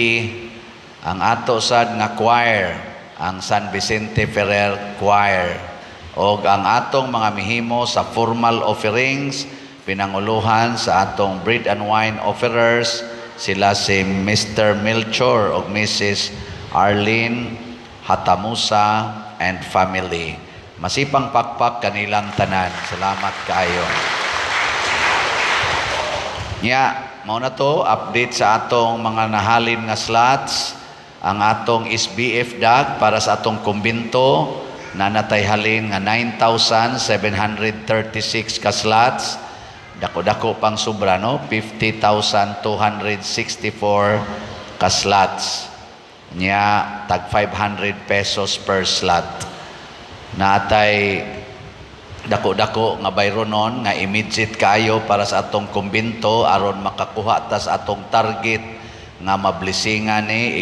ang ato sad nga choir, ang San Vicente Ferrer Choir, o ang atong mga mihimo sa formal offerings, pinanguluhan sa atong bread and wine offerers, sila si Mr. Melchor o Mrs. Arlene Hatamusa and family. Masipang pakpak kanilang tanan. Salamat kayo. Mao na to, update sa atong mga nahalin nga slots. Ang atong SBF DAG para sa atong kumbinto na natayhalin nga 9,736 ka slots. Dako-dako pang sobra, no? 50,264 ka slots. Nya tag 500 pesos per slot. Natay dako-dako nga bayronon nga immediate kayo para sa atong kumbinto aron makakuha ta sa atong target nga mablisingan ni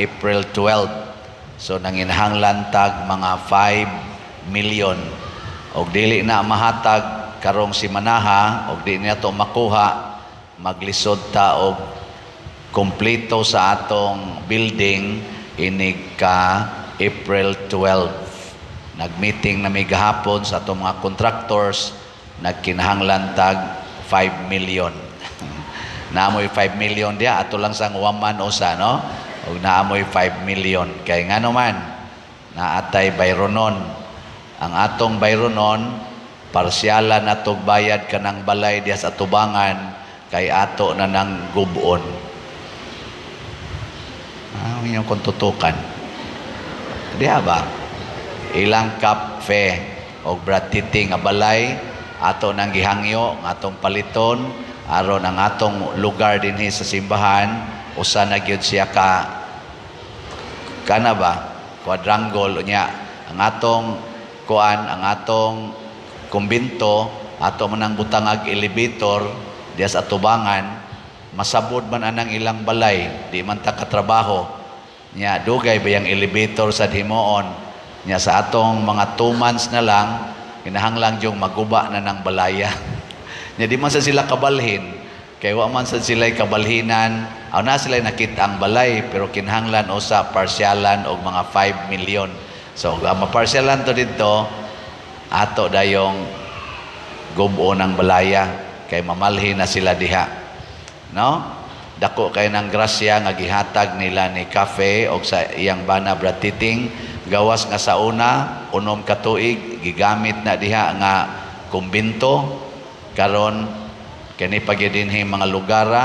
April 12. So nanginhanglan tag mga 5 million. Og dili na mahatag karong simanaha og di na to makuha, maglisod ta og kompleto sa atong building inig ka April 12. Nagmeeting na may gahapon sa atong mga contractors, nagkinahanglan tag 5 million. Naamoy 5 million dia, ato lang sang waman usa, no? O naamoy 5 million. Kay nga naman, naatay bayronon. Ang atong bayronon, parsyalan na to bayad ka ng balay diya sa tubangan, kay ato na ng gubon. Yung kung tutukan. Diya ba? Ilang kape o bratiti nga balay, ato nang gihangyo, atong paliton, aron ang atong lugar dinhi sa simbahan usa na gyud siya kana ba quadrangle nya ang atong ang atong kumbinto ato manang butangag elevator diya sa tubangan masabod man anang ilang balay di man ta katrabaho nya dugay ba yang elevator sa himuon nya sa atong mga 2 months na lang kinahanglang yung maguba na ng balaya. Nya di man sa sila kabalhin kay wa man sa sila kabalhinan aw na sila nakita ang balay pero kinahanglan usa parsyalan og mga 5 million. So ang maparsyalan to dito ato dayong gubo ng balaya kay mamalhin na sila diha. No? Dako kay ng grasya nga gihatag nila ni Cafe og sa iyang bana bratiting gawas nga sa una unom ka tuig gigamit na diha nga kumbinto karon kani pagid dinhi mga lugara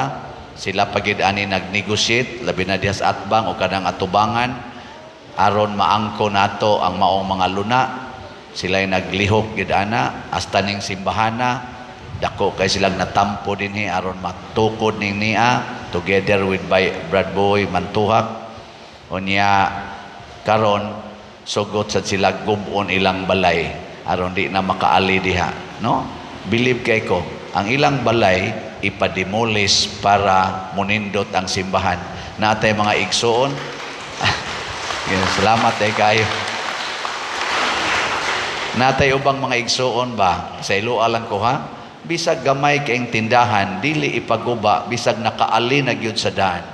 sila pagid ani nag-negotiate labi na diha sa atbang o kanang atubangan aron maangko nato ang maong mga luna. Sila'y naglihok gid ana hasta ning simbahana dako kay silang natampo dinhi aron matukod ning niya together with Brad Boy Mantuhak. Unya karon sugot sa sila gubon ilang balay aron di na makaali diha, no? Believe kay ko ang ilang balay ipademolish para munindot ang simbahan. Natay mga igsoon. Salamat ay kayo. Natay ubang mga igsoon ba sa Iloa lang ko ha, bisag gamay kayong tindahan dili ipaguba bisag nakaali na gyud sa daan,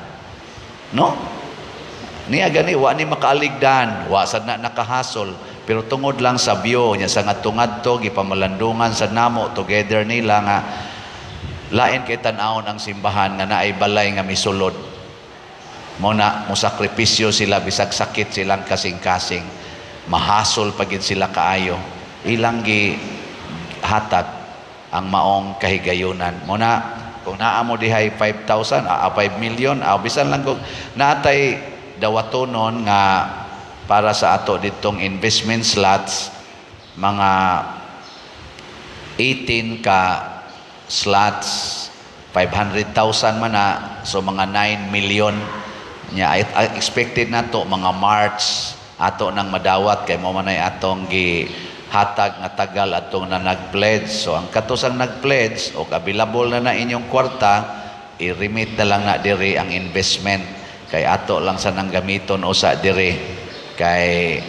no? Niya gani wa ni makaaligdan, wa sad na nakahasol, pero tungod lang sa view nya sa ngadto-ngadto gipamalandungan sa namo together nila nga lain kay tan-awon ang simbahan nga naay balay nga misulod. Mo na mo sakripisyo sila bisag sakit silang kasing-kasing. Mahasol pagid sila kaayo. Ilang gi hatag ang maong kahigayunan. Mo na kung naa mo dihay 5,000, 5 million, bisan lang kung natay dawatonon nga para sa ato ditong investment slots mga 18 ka slots 500,000 man na, so mga 9 million nya expected nato mga March ato nang madawat kay mo manay atong gihatag nga tagal atong na nag-pledge. So ang katusang nag-pledge o available na inyong kwarta i-remit na lang na diri ang investment kay ato lang sa nang gamiton usa diri kay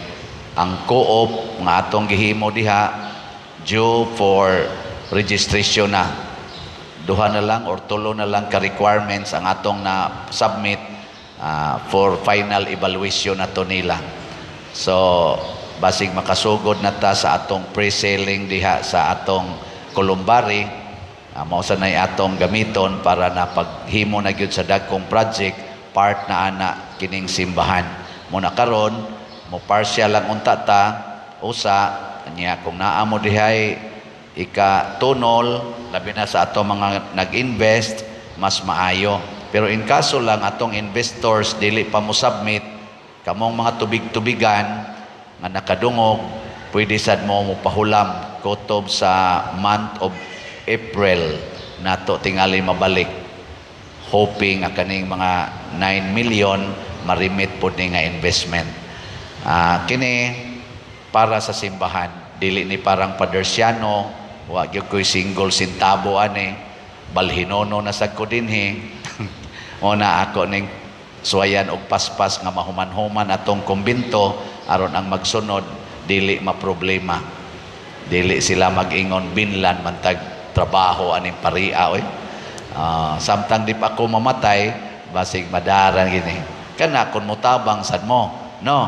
ang co-op nga atong gihimo diha due for registration na duha na lang or tulo na lang ka requirements ang atong na submit for final evaluation nato nila. So basig makasugod na ta sa atong pre-selling diha sa atong Columbari, mao sa nay atong gamiton para na paghimo na gyud sa dagkong project part na ana kining simbahan. Muna karon mo partial lang unta ta usa niya kung naa mo dihay ika-tunol labi na sa atong mga nag-invest mas maayo. Pero in kaso lang atong investors dili pa mo submit kamong mga tubig-tubigan nga nakadungog, pwede sad mo pahulam kutob sa month of April nato tingali mabalik, hoping nga kaning mga 9 million marimit po ni nga investment. Kini para sa simbahan, dili ni parang padersyano, wa gyud koy single sintabo ani, balhinono na sad ko dinhi. Una ako ning suwayan og paspas nga mahuman-human atong kumbinto aron ang magsunod dili maproblema, dili sila mag-ingon binlan mantag trabaho aning paria oy. Samtang di pa ako mamatay basig madaran gini kana kun mutabang sad mo, no?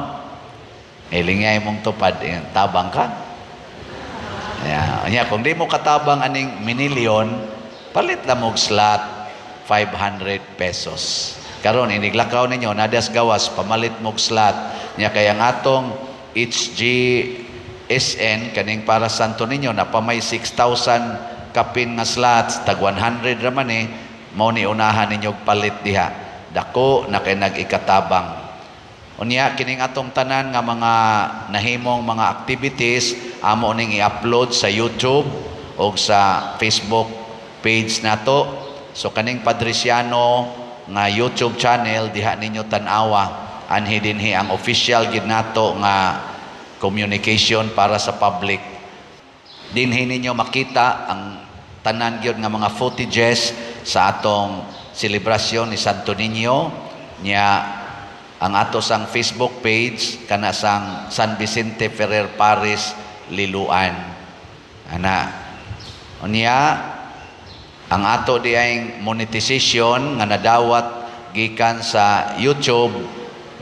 Ilingay mong tupad tabang ka. Kung di mo katabang aning minilyon, palit na mog slot 500 pesos. Karon iniglakaw ninyo nadas gawas pamalit mog slot nya kay ang atong HGSN kaning para santo ninyo na pamay 6,000 kapin nga slots tag 100 raman mao ni unahan ninyo palit diha dako na kay nag-ikatabang. Unya kining atong tanan nga mga nahimong mga activities amo ning i-upload sa YouTube o sa Facebook page nato. So kaning Padresiano nga YouTube channel diha ninyo tan-awa anhi dinhi ang official gid nato nga communication para sa public. Dinhi ninyo makita ang tanan gyud nga mga footages sa atong selebrasyon ni Santo Niño nya ang ato sang Facebook page kana sang San Vicente Ferrer Paris Liluan. Ana unya ang ato diayng monetization nga nadawat gikan sa YouTube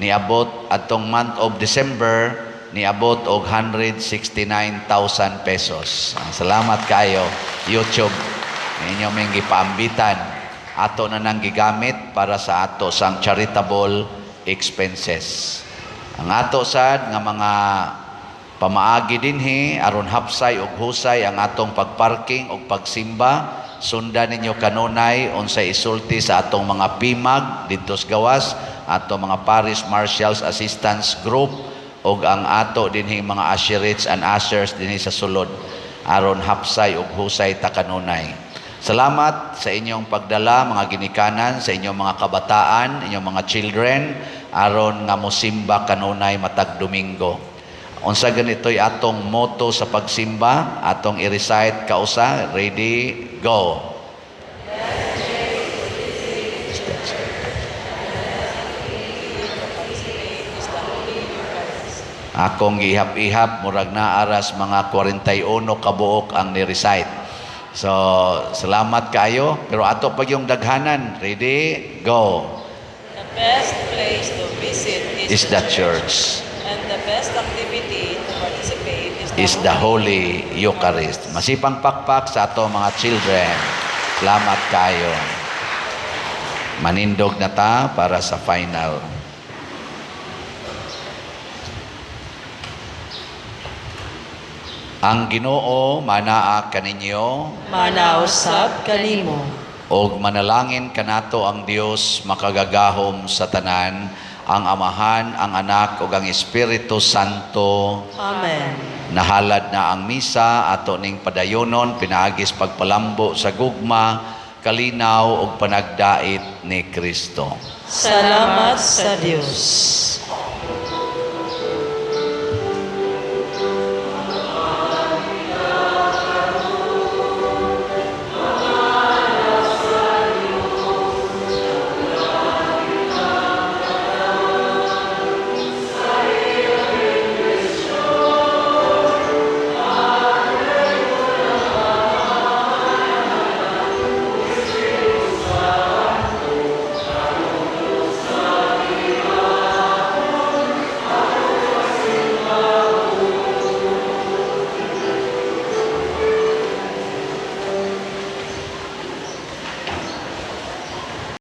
niabot atong month of December niabot og 169,000 pesos. Salamat kayo YouTube. Ninyo ming gipaambitan ato na nang gigamit para sa ato sang charitable expenses. Ang ato sad nga mga Pamaagi dinhi aron hapsay ug husay ang atong pagparking ug pagsimba. Sundan ninyo kanunay unsay isulti sa atong mga pimag didto sa gawas, atong mga parish marshals assistance group ug ang ato dinhi mga usherates and ushers dinhi sa sulod aron hapsay ug husay ta kanunay. Salamat sa inyong pagdala mga ginikanan, sa inyong mga kabataan, inyong mga children aron nga mosimba kanunay matag Domingo. Unsa ganito'y atong motto sa pagsimba, atong i-recite kausa. Ready, go. Akong gihap-ihap, murag na aras mga 41 kabuok ang ni-recite. So, salamat kayo. Pero ato pag yung daghanan. Ready, go. The best place to visit Is the church. And the best activity to participate Is the Holy Eucharist. Masipang pakpak sa ato mga children. Salamat kayo. Manindog na ta para sa final. Ang Ginoo manaa kaninyo manausab kanimo. og manalangin kanato ang Dios makagagahom sa tanan, ang Amahan, ang Anak ug ang Espiritu Santo. Amen. Nahalad na ang misa ato ning padayonon pinaagis pagpalambo sa gugma, kalinaw ug panagdait ni Kristo. Salamat sa Dios.